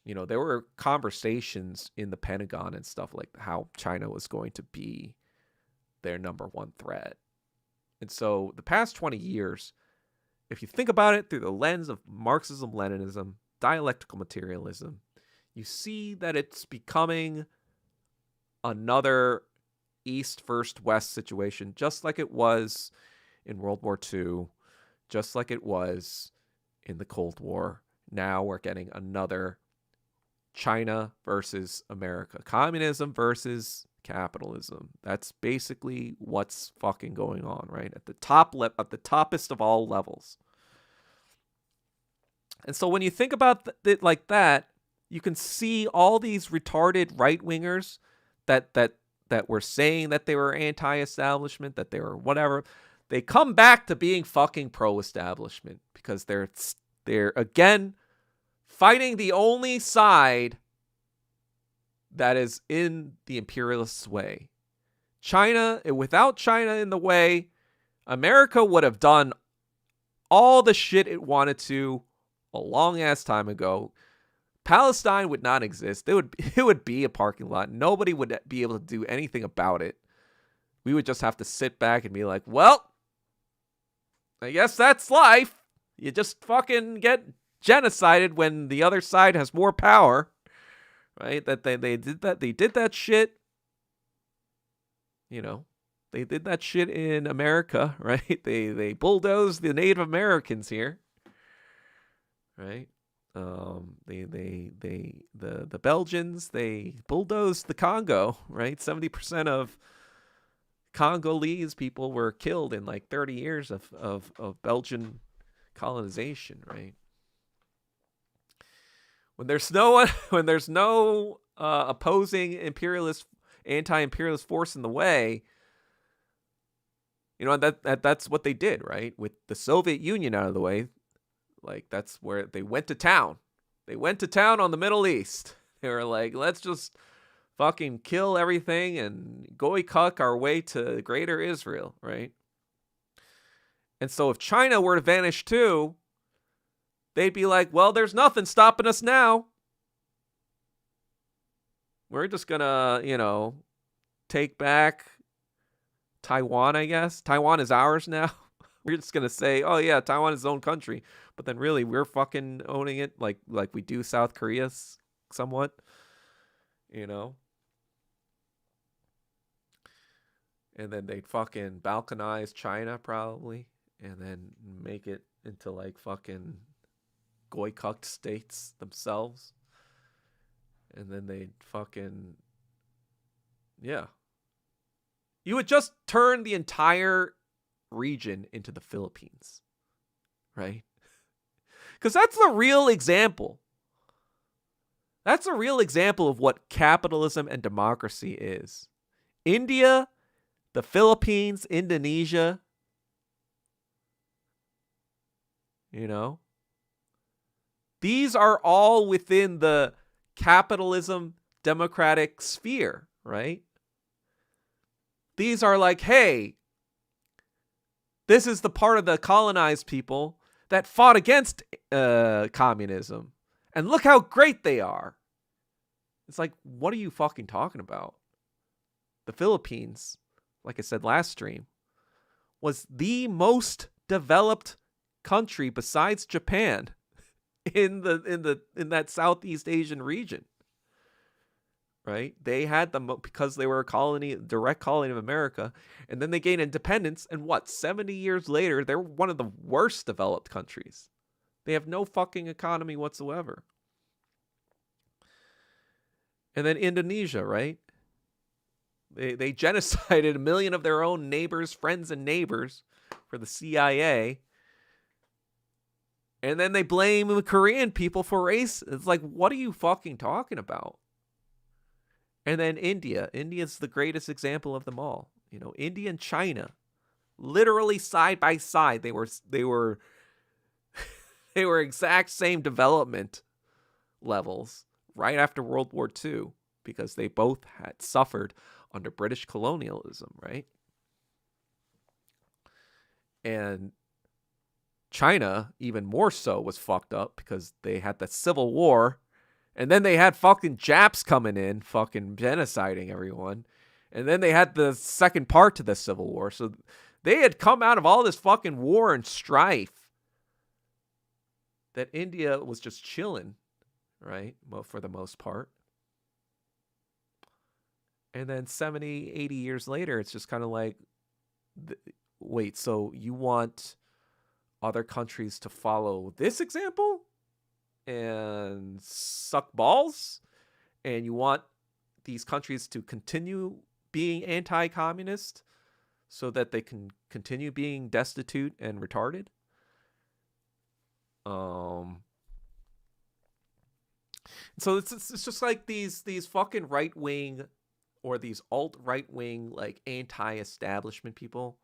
You know, there were conversations in the Pentagon and stuff like how China was going to be their number one threat. And so the past 20 years, if you think about it through the lens of Marxism-Leninism, dialectical materialism, you see that it's becoming another East versus West situation, just like it was in World War II, just like it was in the Cold War. Now we're getting another China versus America, communism versus capitalism. That's basically what's fucking going on, right? At the top, at the toppest of all levels. And so when you think about it like that, you can see all these retarded right-wingers that were saying that they were anti-establishment, that they were whatever, they come back to being fucking pro-establishment because they're again fighting the only side that is in the imperialist's way. China, without China in the way, America would have done all the shit it wanted to a long ass time ago. Palestine would not exist. It would be a parking lot. Nobody would be able to do anything about it. We would just have to sit back and be like, well, I guess that's life. You just fucking get genocided when the other side has more power. Right? That they did that. They did that shit. You know, they did that shit in America, right? They bulldozed the Native Americans here. Right? The Belgians, they bulldozed the Congo, right? 70% of Congolese people were killed in like 30 years of Belgian colonization, right? When there's no opposing anti-imperialist force in the way, you know, that's what they did, right? With the Soviet Union out of the way. Like, that's where they went to town. They went to town on the Middle East. They were like, let's just fucking kill everything and goy-cuck our way to greater Israel, right? And so if China were to vanish too, they'd be like, well, there's nothing stopping us now. We're just gonna, take back Taiwan, I guess. Taiwan is ours now. We're just gonna say, oh yeah, Taiwan is its own country, but then really we're fucking owning it, like we do South Korea, somewhat. You know, and then they'd fucking balkanize China probably, and then make it into like fucking goy-cucked states themselves, and then they'd fucking, yeah. You would just turn the entire region into the Philippines, right? Because that's the real example. That's a real example of what capitalism and democracy is. India, the Philippines, Indonesia, these are all within the capitalism democratic sphere, right? These are like, hey, this is the part of the colonized people that fought against communism. And look how great they are. It's like, what are you fucking talking about? The Philippines, like I said last stream, was the most developed country besides Japan in that Southeast Asian region. Right? They had because they were a direct colony of America, and then they gained independence, and 70 years later, they're one of the worst developed countries. They have no fucking economy whatsoever. And then Indonesia, right? They genocided 1 million of their own neighbors, friends and neighbors for the CIA. And then they blame the Korean people for race. It's like, what are you fucking talking about? And then India. India's the greatest example of them all. India and China, literally side by side. They were they were exact same development levels right after World War II, because they both had suffered under British colonialism, right? And China, even more so, was fucked up because they had the Civil War. And then they had fucking Japs coming in, fucking genociding everyone. And then they had the second part to the Civil War. So they had come out of all this fucking war and strife that India was just chilling, right? Well, for the most part. And then 70, 80 years later, it's just kind of like, wait, so you want other countries to follow this example and suck balls, and you want these countries to continue being anti-communist so that they can continue being destitute and retarded? So it's just like these fucking right-wing or these alt-right-wing, like, anti-establishment people,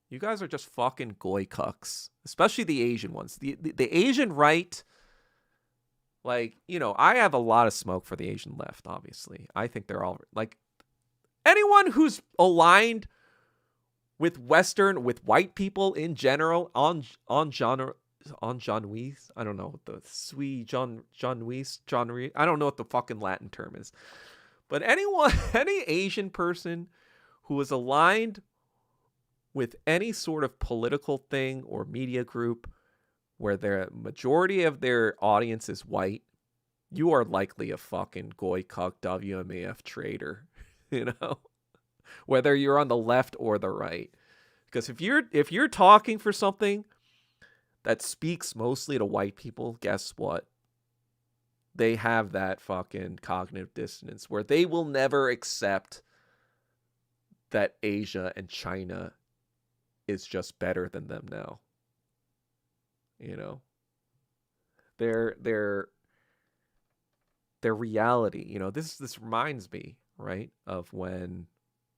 you guys are just fucking goy cucks, especially the Asian ones. The Asian right, like, I have a lot of smoke for the Asian left, obviously. I think they're all, like, anyone who's aligned with white people in general, on Jean-Louis, I don't know what the Jean-Louis, I don't know what the fucking Latin term is. But any Asian person who is aligned with any sort of political thing or media group where the majority of their audience is white, you are likely a fucking goy cuck WMAF traitor, whether you're on the left or the right. Because if you're talking for something that speaks mostly to white people, guess what? They have that fucking cognitive dissonance where they will never accept that Asia and China is just better than them now. Their reality, this reminds me, right, of when,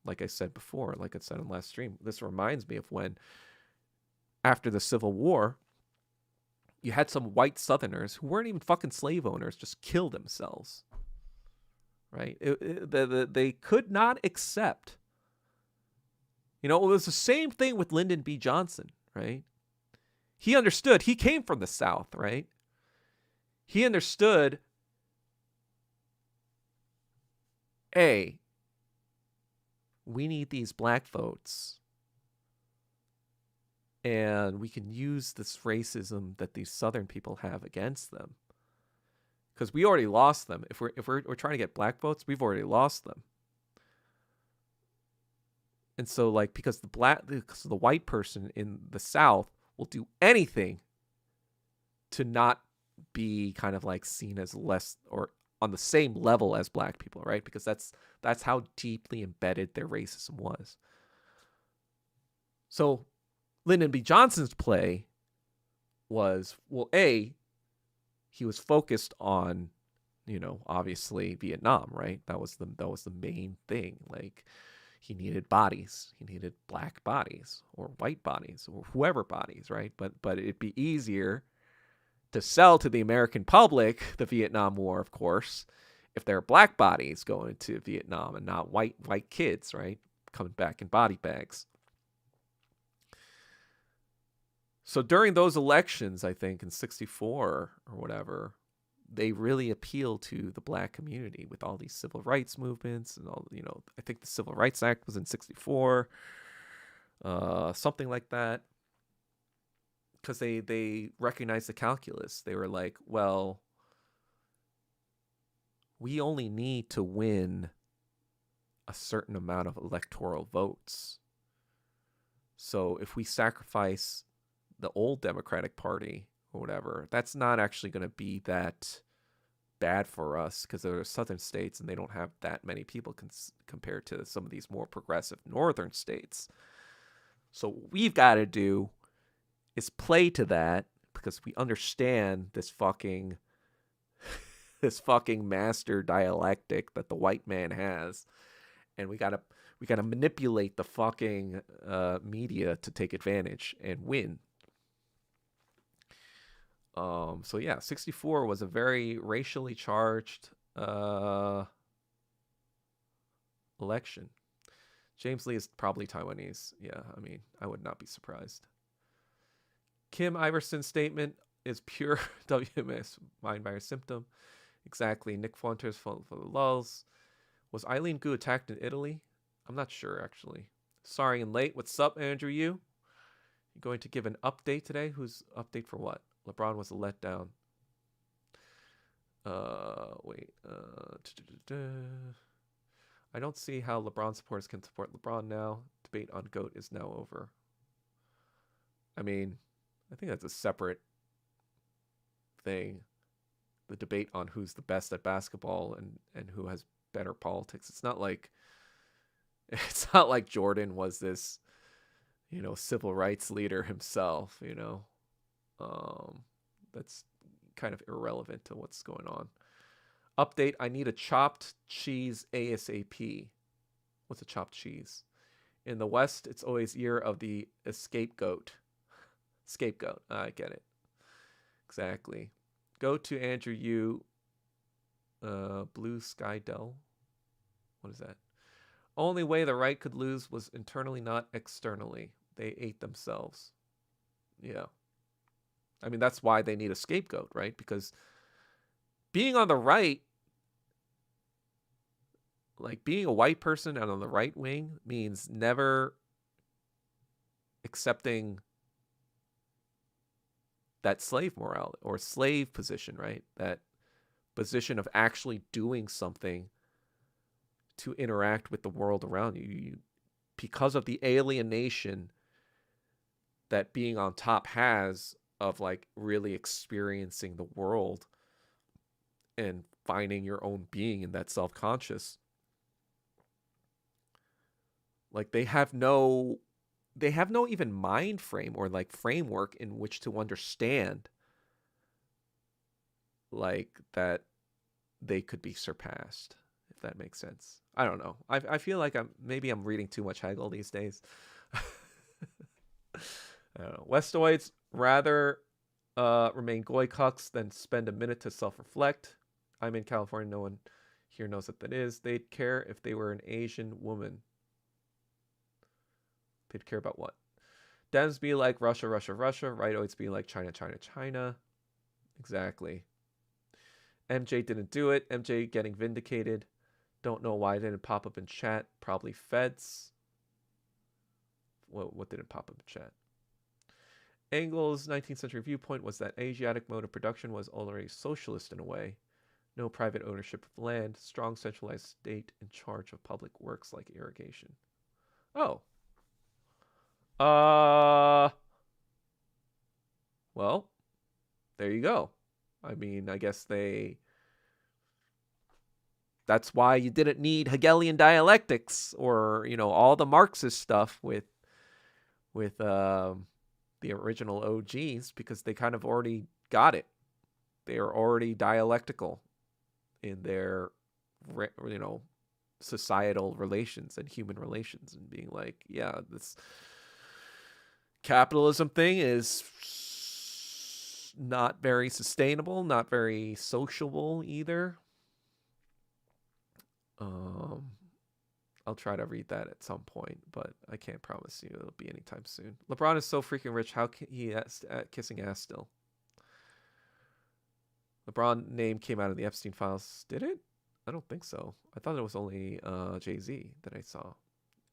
like I said before, like I said in last stream, this reminds me of when, after the Civil War, you had some white Southerners who weren't even fucking slave owners just kill themselves, right? They could not accept. It was the same thing with Lyndon B. Johnson, right? He understood. He came from the South, right? He understood A, we need these black votes, and we can use this racism that these Southern people have against them, because we already lost them. If we're trying to get black votes, we've already lost them. And so, like, because the white person in the South will do anything to not be kind of like seen as less or on the same level as black people, right? Because that's how deeply embedded their racism was. So Lyndon B. Johnson's play was, well, A, he was focused on, obviously Vietnam, right? That was the main thing. Like, he needed bodies. He needed black bodies or white bodies or whoever bodies, right? But it'd be easier to sell to the American public the Vietnam War, of course, if there are black bodies going to Vietnam and not white kids, right? Coming back in body bags. So during those elections, I think in 64 or whatever, they really appeal to the black community with all these civil rights movements and all, I think the Civil Rights Act was in 64, something like that. Because they recognized the calculus. They were like, well, we only need to win a certain amount of electoral votes. So if we sacrifice the old Democratic Party or whatever, that's not actually going to be that bad for us, because there are southern states and they don't have that many people compared to some of these more progressive northern states. So what we've got to do is play to that, because we understand this fucking master dialectic that the white man has, and we gotta manipulate the fucking media to take advantage and win. So yeah, 64 was a very racially charged election. James Lee is probably Taiwanese. Yeah, I mean, I would not be surprised. Kim Iverson's statement is pure WMS, mind virus symptom. Exactly. Nick Fuentes for the lulz. Was Eileen Gu attacked in Italy? I'm not sure, actually. Sorry and late. What's up, Andrew Yu? You going to give an update today? Who's update for what? LeBron was a letdown. Wait. I don't see how LeBron supporters can support LeBron now. Debate on GOAT is now over. I mean, I think that's a separate thing. The debate on who's the best at basketball and who has better politics. It's not like Jordan was this, civil rights leader himself, that's kind of irrelevant to what's going on. Update, I need a chopped cheese ASAP. What's a chopped cheese? In the West, it's always year of the scapegoat. Scapegoat. I get it. Exactly. Go to Andrew Yu. Blue Sky Dell. What is that? Only way the right could lose was internally, not externally. They ate themselves. Yeah. I mean, that's why they need a scapegoat, right? Because being on the right, like being a white person and on the right wing, means never accepting that slave morality or slave position, right? That position of actually doing something to interact with the world around you. Because of the alienation that being on top has of like really experiencing the world and finding your own being in that self-conscious. Like they have no even mind frame or like framework in which to understand like that they could be surpassed, if that makes sense. I don't know. I feel like I'm reading too much Hegel these days. I don't know. Westoids rather remain goy cucks than spend a minute to self-reflect. I'm in California. No one here knows what that is. They'd care if they were an Asian woman. They'd care about what? Dems be like Russia, Russia, Russia. Rightoids be like China, China, China. Exactly. MJ didn't do it. MJ getting vindicated. Don't know why it didn't pop up in chat. Probably feds. What didn't pop up in chat? Engel's 19th century viewpoint was that Asiatic mode of production was already socialist in a way. No private ownership of land, strong centralized state in charge of public works like irrigation. Oh. Well, there you go. I mean, I guess that's why you didn't need Hegelian dialectics or, all the Marxist stuff with the original OGs, because they kind of already got it. They are already dialectical in their, societal relations and human relations, and being like, yeah, this capitalism thing is not very sustainable, not very sociable either. I'll try to read that at some point, but I can't promise you it'll be anytime soon. LeBron is so freaking rich. How can he kissing ass still? LeBron name came out of the Epstein files. Did it? I don't think so. I thought it was only Jay-Z that I saw.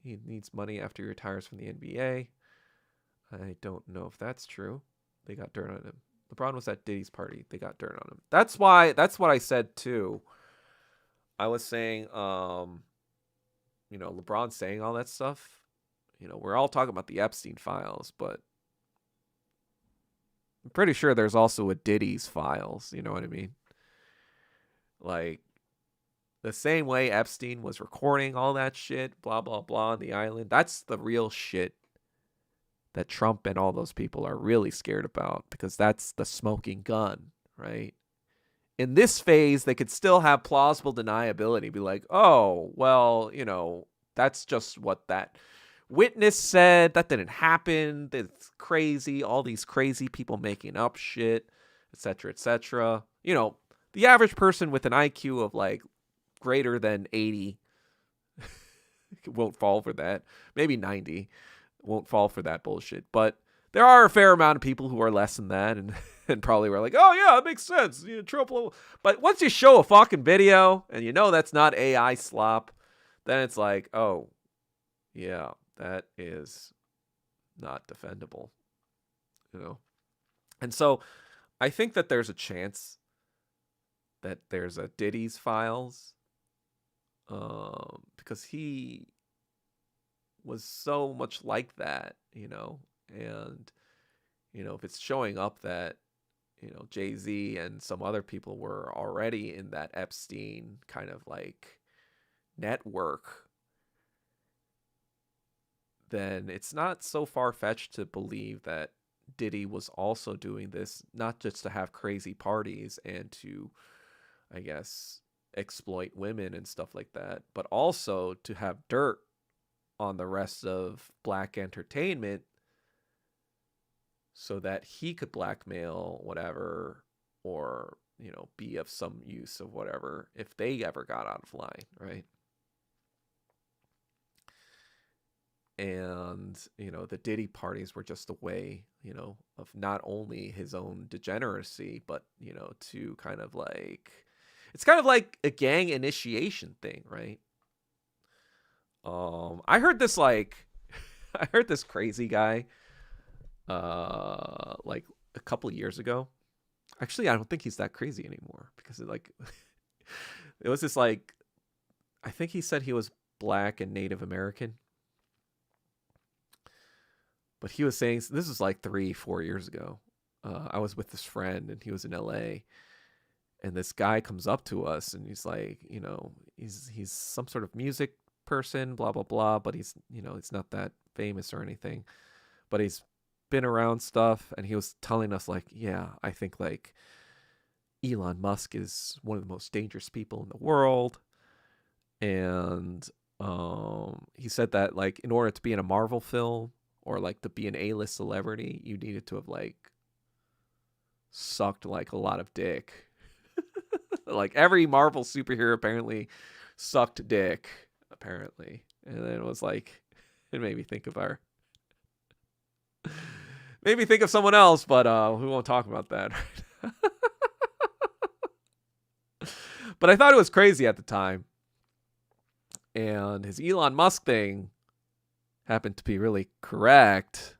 He needs money after he retires from the NBA. I don't know if that's true. They got dirt on him. LeBron was at Diddy's party. They got dirt on him. That's what I said too. I was saying, LeBron saying all that stuff. We're all talking about the Epstein files, but I'm pretty sure there's also a Diddy's files. You know what I mean? Like, the same way Epstein was recording all that shit, blah, blah, blah, on the island. That's the real shit that Trump and all those people are really scared about, because that's the smoking gun, right? In this phase, they could still have plausible deniability. Be like, oh, well, that's just what that witness said. That didn't happen. It's crazy. All these crazy people making up shit, etc., etc. The average person with an IQ of like greater than 80 won't fall for that. Maybe 90 won't fall for that bullshit. But there are a fair amount of people who are less than that, and probably were like, oh yeah, it makes sense. Trump. But once you show a fucking video and that's not AI slop, then it's like, oh yeah, that is not defendable. And so I think that there's a chance that there's a Diddy's files, because he was so much like that, and if it's showing up that Jay-Z and some other people were already in that Epstein kind of like network, then it's not so far-fetched to believe that Diddy was also doing this, not just to have crazy parties and to, I guess, exploit women and stuff like that, but also to have dirt on the rest of black entertainment so that he could blackmail whatever, or be of some use of whatever if they ever got out of line, right? And the Diddy parties were just a way of not only his own degeneracy, but to kind of like, it's kind of like a gang initiation thing, right? I heard this crazy guy like a couple of years ago. Actually, I don't think he's that crazy anymore, because it was this like, I think he said he was black and Native American, but he was saying, this is like 3-4 years ago. I was with this friend and he was in LA, and this guy comes up to us and he's like, he's some sort of music person, blah blah blah, but he's he's not that famous or anything, but he's been around stuff, and he was telling us like, yeah, I think like Elon Musk is one of the most dangerous people in the world, and he said that like in order to be in a Marvel film or like to be an A-list celebrity, you needed to have like sucked like a lot of dick. Like every Marvel superhero apparently sucked dick, apparently. And then it was like, it made me think of someone else, but we won't talk about that. But I thought it was crazy at the time. And his Elon Musk thing happened to be really correct.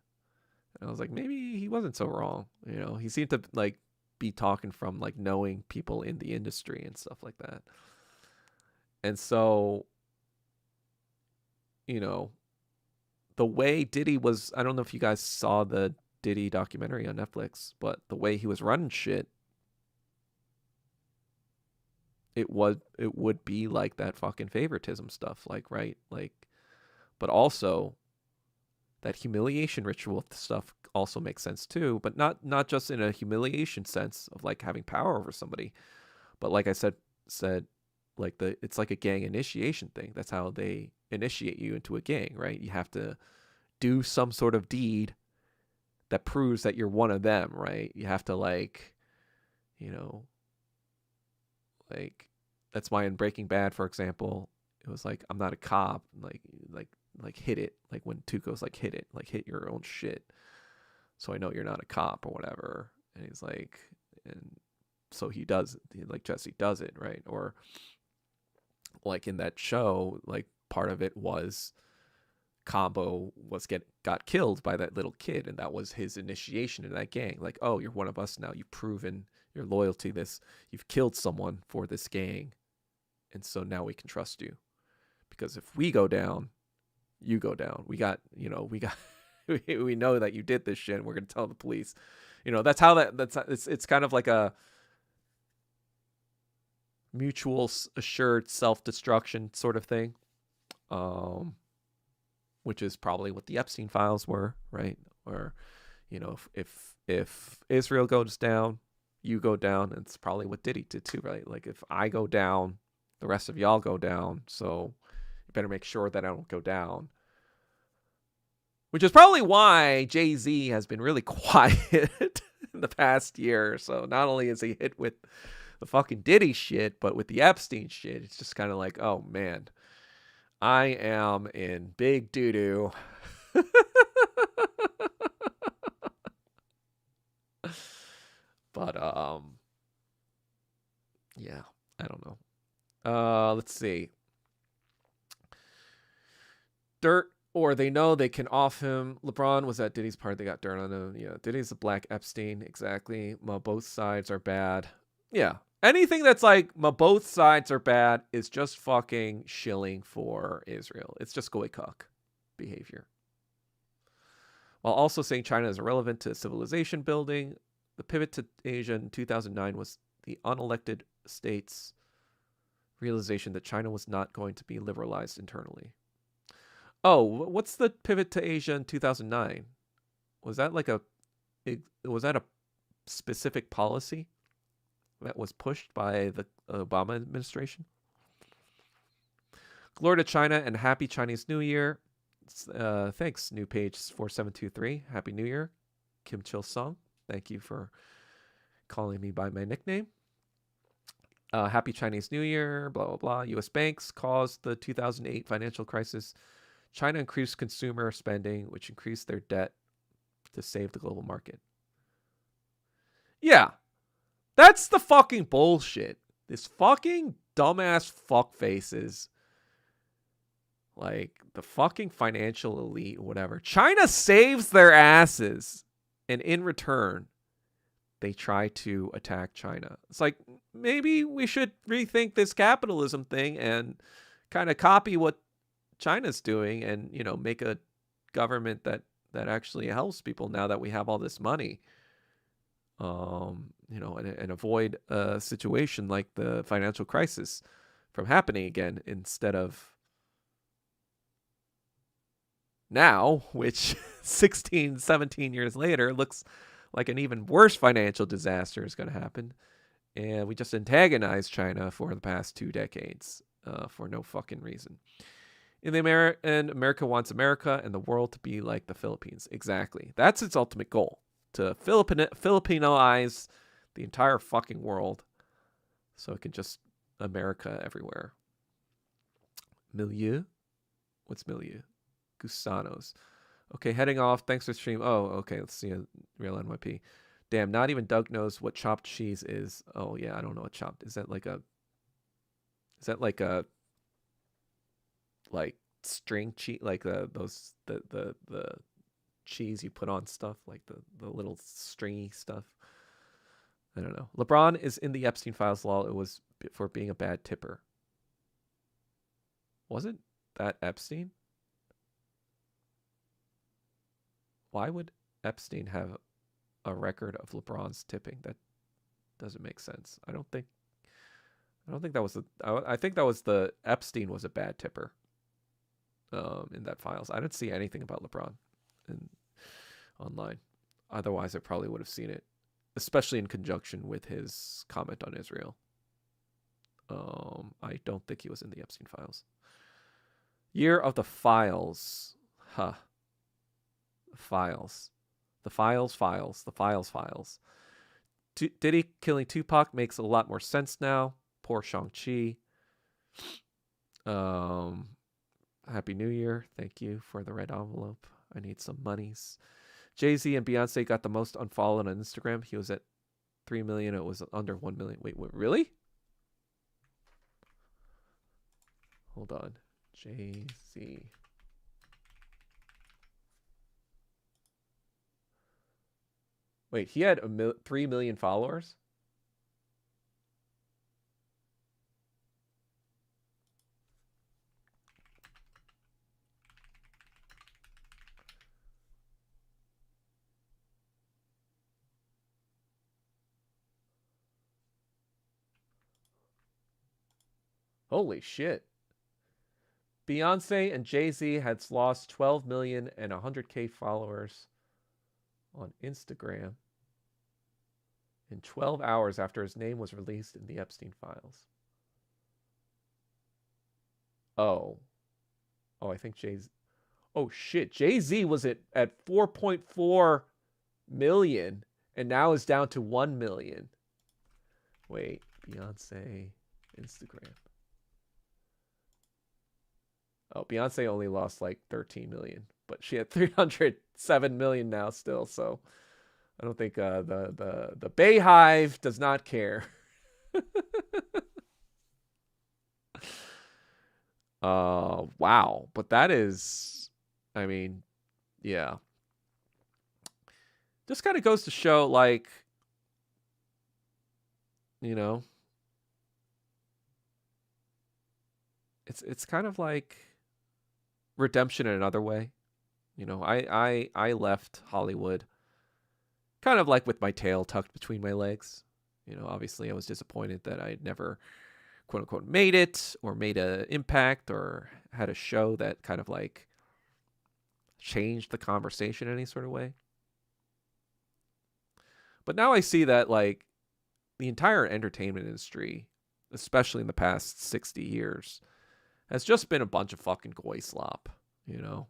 And I was like, maybe he wasn't so wrong. You know, he seemed to like be talking from like knowing people in the industry and stuff like that. And so, you know, the way Diddy was, I don't know if you guys saw the Diddy documentary on Netflix, but the way he was running shit, it would be like that fucking favoritism stuff, like, right? Like, but also that humiliation ritual stuff also makes sense too, but not just in a humiliation sense of like having power over somebody, but like I said like it's like a gang initiation thing. That's how they initiate you into a gang, right? You have to do some sort of deed that proves that you're one of them, right? You have to like, you know, like that's why in Breaking Bad, for example, it was like, I'm not a cop, like hit it, like when Tuco's like hit your own shit, so I know you're not a cop or whatever. And he's like, and so he does, like Jesse does it, right? Or like in that show, like part of it was Combo got killed by that little kid, and that was his initiation in that gang. Like, oh, you're one of us now. You've proven your loyalty. You've killed someone for this gang, and so now we can trust you. Because if we go down, you go down. We know that you did this shit, and we're gonna tell the police. You know, that's how it's kind of like a mutual assured self-destruction sort of thing. Which is probably what the Epstein files were, right? Or, you know, if Israel goes down, you go down. And it's probably what Diddy did too, right? Like, if I go down, the rest of y'all go down. So you better make sure that I don't go down. Which is probably why Jay-Z has been really quiet in the past year or so. Not only is he hit with the fucking Diddy shit, but with the Epstein shit, it's just kind of like, oh man, I am in big doo-doo. But yeah, I don't know. Let's see. Dirt, or they know they can off him. LeBron was at Diddy's party. They got dirt on him. Yeah, Diddy's a black Epstein. Exactly. Well, both sides are bad. Yeah. Anything that's like both sides are bad is just fucking shilling for Israel. It's just goy cuck behavior. While also saying China is irrelevant to civilization building, the pivot to Asia in 2009 was the unelected state's realization that China was not going to be liberalized internally. Oh, what's the pivot to Asia in 2009? Was that a specific policy that was pushed by the Obama administration? Glory to China and happy Chinese New Year. Thanks, new page 4723. Happy New Year, Kim Chil Sung. Thank you for calling me by my nickname. Happy Chinese New Year, blah, blah, blah. U.S. banks caused the 2008 financial crisis. China increased consumer spending, which increased their debt to save the global market. Yeah, that's the fucking bullshit. This fucking dumbass fuckfaces, like the fucking financial elite, whatever. China saves their asses, and in return, they try to attack China. It's like, maybe we should rethink this capitalism thing and kind of copy what China's doing, and, you know, make a government that actually helps people now that we have all this money. You know, and avoid a situation like the financial crisis from happening again, instead of now, which 16, 17 years later looks like an even worse financial disaster is going to happen. And we just antagonized China for the past 2 decades for no fucking reason. And America wants America and the world to be like the Philippines. Exactly. That's its ultimate goal, to Filipinoize the entire fucking world so it can just America everywhere. Milieu? What's milieu? Gusanos. Okay, heading off. Thanks for the stream. Oh, okay. Let's see a real NYP. Damn, not even Doug knows what chopped cheese is. Oh, yeah, I don't know what chopped. Is that like a like string cheese, like the cheese you put on stuff, like the little stringy stuff. I don't know. LeBron is in the Epstein files law. It was for being a bad tipper. Wasn't that Epstein? Why would Epstein have a record of LeBron's tipping? That doesn't make sense. I don't think that was I think that was the Epstein was a bad tipper. In that files, I didn't see anything about LeBron online. Otherwise, I probably would have seen it, especially in conjunction with his comment on Israel. I don't think he was in the Epstein files. Year of the files. Huh. Files. The files. Diddy killing Tupac makes a lot more sense now. Poor Shang-Chi. Happy New Year. Thank you for the red envelope. I need some monies. Jay-Z and Beyonce got the most unfollowed on Instagram. He was at 3 million. It was under 1 million. Wait, what, really? Hold on. Jay-Z. Wait, he had 3 million followers? Holy shit. Beyonce and Jay-Z had lost 12 million and 100K followers on Instagram in 12 hours after his name was released in the Epstein files. Oh, I think Jay-Z. Oh, shit. Jay-Z was at 4.4 million and now is down to 1 million. Wait, Beyonce, Instagram. Oh, Beyonce only lost like 13 million, but she had 307 million now still. So I don't think the Bayhive does not care. Wow. But that is, I mean, yeah. Just kind of goes to show, like, you know, it's kind of like redemption in another way. You know, I left Hollywood kind of like with my tail tucked between my legs. You know, obviously I was disappointed that I never, quote unquote, made it or made an impact or had a show that kind of like changed the conversation in any sort of way. But now I see that, like, the entire entertainment industry, especially in the past 60 years, has just been a bunch of fucking goy slop, you know?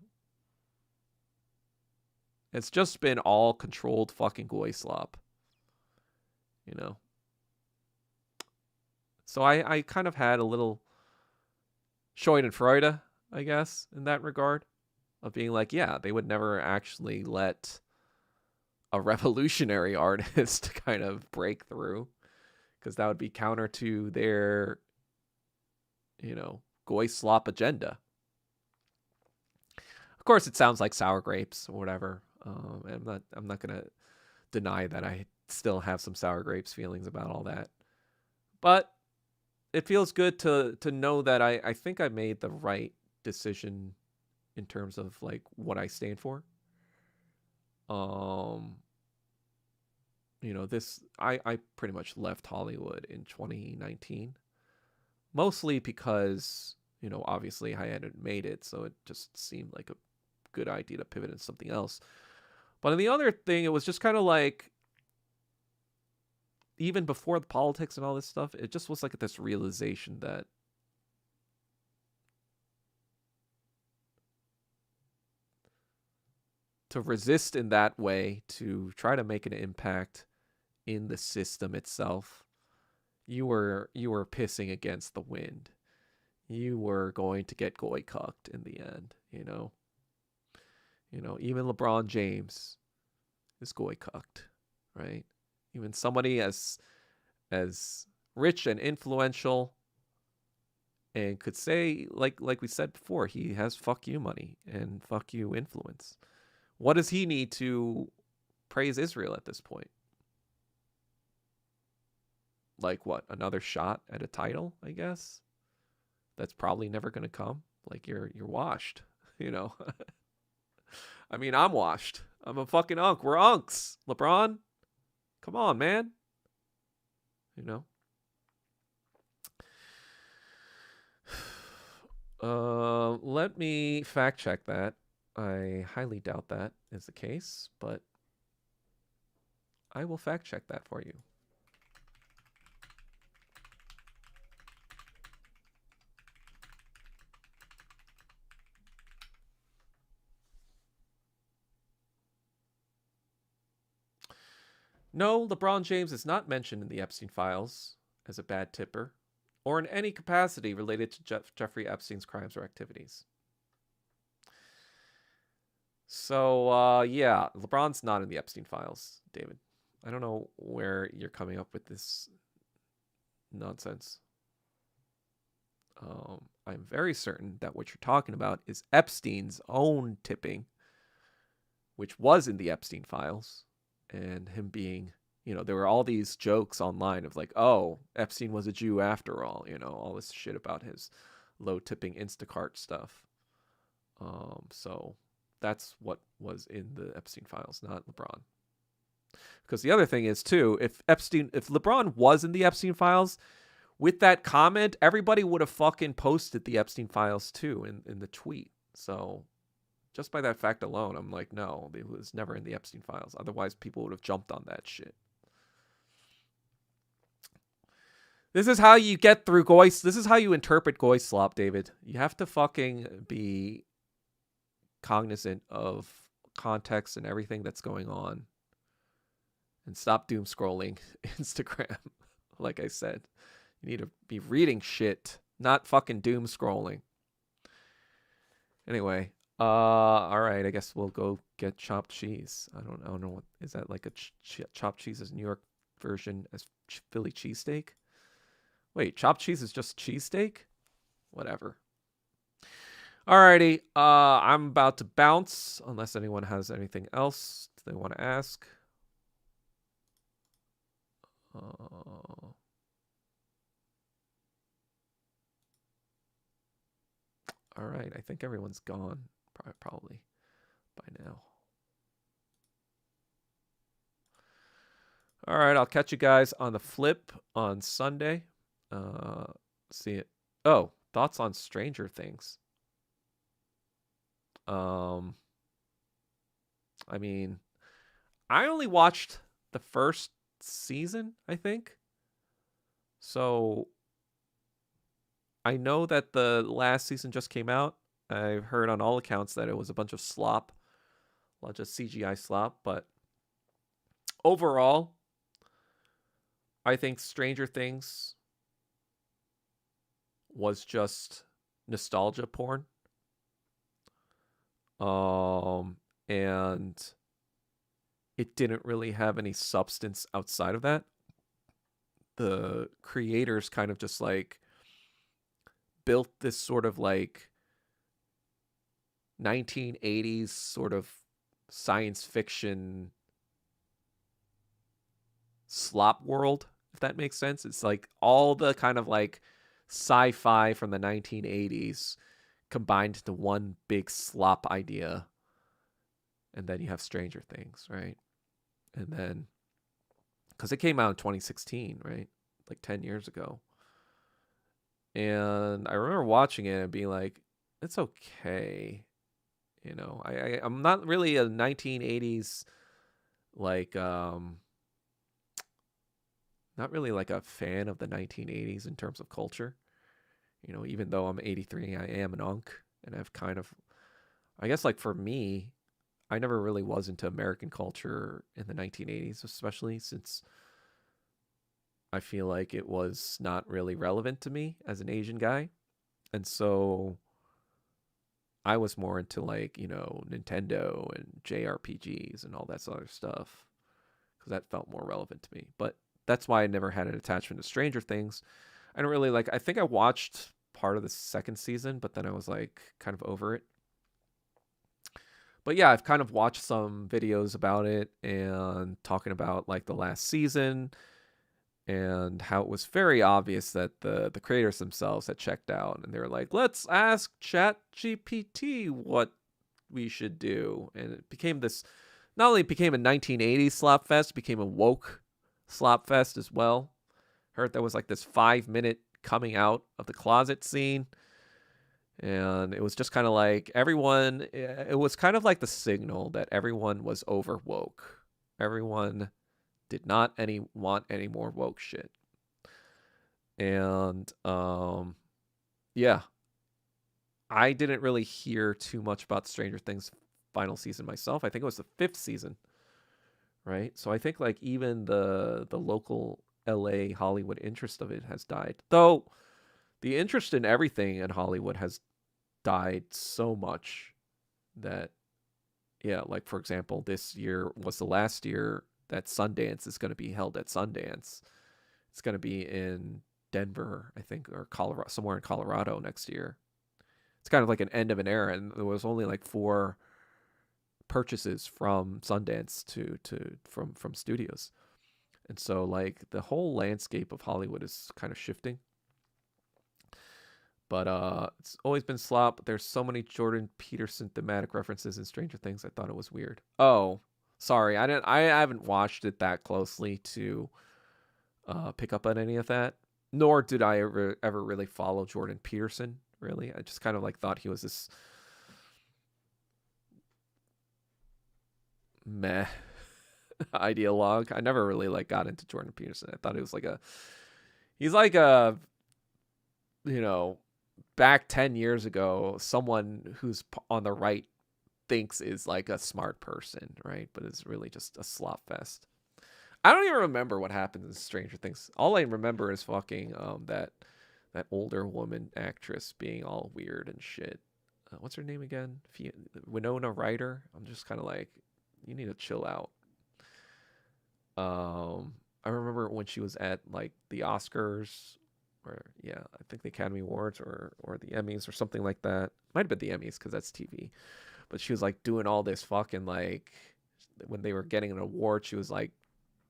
It's just been all controlled fucking goy slop, you know? So I kind of had a little Schadenfreude, I guess, in that regard, of being like, yeah, they would never actually let a revolutionary artist kind of break through, because that would be counter to their, you know, goy slop agenda. Of course, it sounds like sour grapes or whatever. I'm not gonna deny that I still have some sour grapes feelings about all that, but it feels good to know that I think I made the right decision in terms of like what I stand for. You know, I pretty much left Hollywood in 2019, mostly because, you know, obviously I hadn't made it, so it just seemed like a good idea to pivot into something else. But on the other thing, it was just kind of like, even before the politics and all this stuff, it just was like this realization that to resist in that way, to try to make an impact in the system itself, you were pissing against the wind. You were going to get goy cucked in the end, you know. You know, even LeBron James is goy cucked, right? Even somebody as rich and influential and could say, like we said before, he has fuck you money and fuck you influence. What does he need to praise Israel at this point? Like what? Another shot at a title, I guess. That's probably never going to come. Like you're washed, you know. I mean, I'm washed. I'm a fucking unk. We're unks. LeBron, come on, man. You know. Let me fact check that. I highly doubt that is the case, but I will fact check that for you. No, LeBron James is not mentioned in the Epstein files as a bad tipper or in any capacity related to Jeffrey Epstein's crimes or activities. So, yeah, LeBron's not in the Epstein files, David. I don't know where you're coming up with this nonsense. I'm very certain that what you're talking about is Epstein's own tipping, which was in the Epstein files, and him being, there were all these jokes online of like, oh, Epstein was a Jew after all, all this shit about his low tipping Instacart stuff. So that's what was in the Epstein files, not LeBron. Because the other thing is too, if LeBron was in the Epstein files, with that comment, everybody would have fucking posted the Epstein files too in the tweet. So just by that fact alone, I'm like, no, it was never in the Epstein files. Otherwise, people would have jumped on that shit. This is how you get through Goy. This is how you interpret Goy slop, David. You have to fucking be cognizant of context and everything that's going on. And stop doom scrolling Instagram. Like I said, you need to be reading shit, not fucking doom scrolling. Anyway, all right, I guess we'll go get chopped cheese. I don't know what is that, like a chopped cheese is New York version as Philly cheesesteak? Wait, chopped cheese is just cheesesteak? Whatever. Alrighty, I'm about to bounce unless anyone has anything else they want to ask. All right, I think everyone's gone probably by now. All right, I'll catch you guys on the flip on Sunday. See it. Oh, thoughts on Stranger Things. I mean, I only watched the first season, I think. So I know that the last season just came out. I've heard on all accounts that it was a bunch of slop, a lot of CGI slop, but overall, I think Stranger Things was just nostalgia porn. And it didn't really have any substance outside of that. The creators kind of just like built this sort of like 1980s sort of science fiction slop world, if that makes sense. It's like all the kind of like sci-fi from the 1980s combined into one big slop idea. And then you have Stranger Things, right? And then, because it came out in 2016, right? Like 10 years ago. And I remember watching it and being like, it's okay. I'm not really a 1980s, like, not really like a fan of the 1980s in terms of culture. Even though I'm 83, I am an unk. And I've kind of, I guess like for me, I never really was into American culture in the 1980s, especially since I feel like it was not really relevant to me as an Asian guy. And so I was more into like, Nintendo and JRPGs and all that sort of stuff because that felt more relevant to me. But that's why I never had an attachment to Stranger Things. I don't really like, I think I watched part of the second season, but then I was like kind of over it. But yeah, I've kind of watched some videos about it and talking about like the last season and how it was very obvious that the creators themselves had checked out, and they were like, let's ask ChatGPT what we should do. And it became this, not only became a 1980s slop fest, it became a woke slop fest as well. Heard there was like this 5-minute coming out of the closet scene. And it was just kind of like everyone, it was kind of like the signal that everyone was over woke. Everyone did not want any more woke shit. And yeah, I didn't really hear too much about Stranger Things final season myself. I think it was the 5th season, right? So I think like even the local LA Hollywood interest of it has died. Though the interest in everything in Hollywood has died so much that, yeah, like for example, this year was the last year that Sundance is going to be held at Sundance. It's going to be in Denver, I think, or Colorado, somewhere in Colorado next year. It's kind of like an end of an era, and there was only like 4 purchases from Sundance from studios. And so like the whole landscape of Hollywood is kind of shifting. But it's always been slop. There's so many Jordan Peterson thematic references in Stranger Things. I thought it was weird. Oh, sorry. I haven't watched it that closely to pick up on any of that. Nor did I ever really follow Jordan Peterson, really. I just kind of like thought he was this meh ideologue. I never really like got into Jordan Peterson. I thought it was like he's like a, you know, back 10 years ago, someone who's on the right thinks is like a smart person, right? But it's really just a slop fest. I don't even remember what happened in Stranger Things. All I remember is fucking that older woman actress being all weird and shit. What's her name again? Winona Ryder. I'm just kind of like, you need to chill out. I remember when she was at like the Oscars, or yeah, I think the Academy Awards or the Emmys or something like that. Might have been the Emmys because that's TV. But she was like doing all this fucking like, when they were getting an award, she was like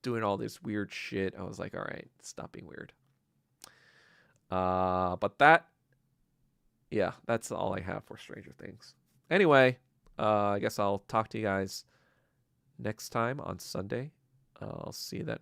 doing all this weird shit. I was like, all right, stop being weird. But that, yeah, that's all I have for Stranger Things. Anyway, I guess I'll talk to you guys next time on Sunday. I'll see you then.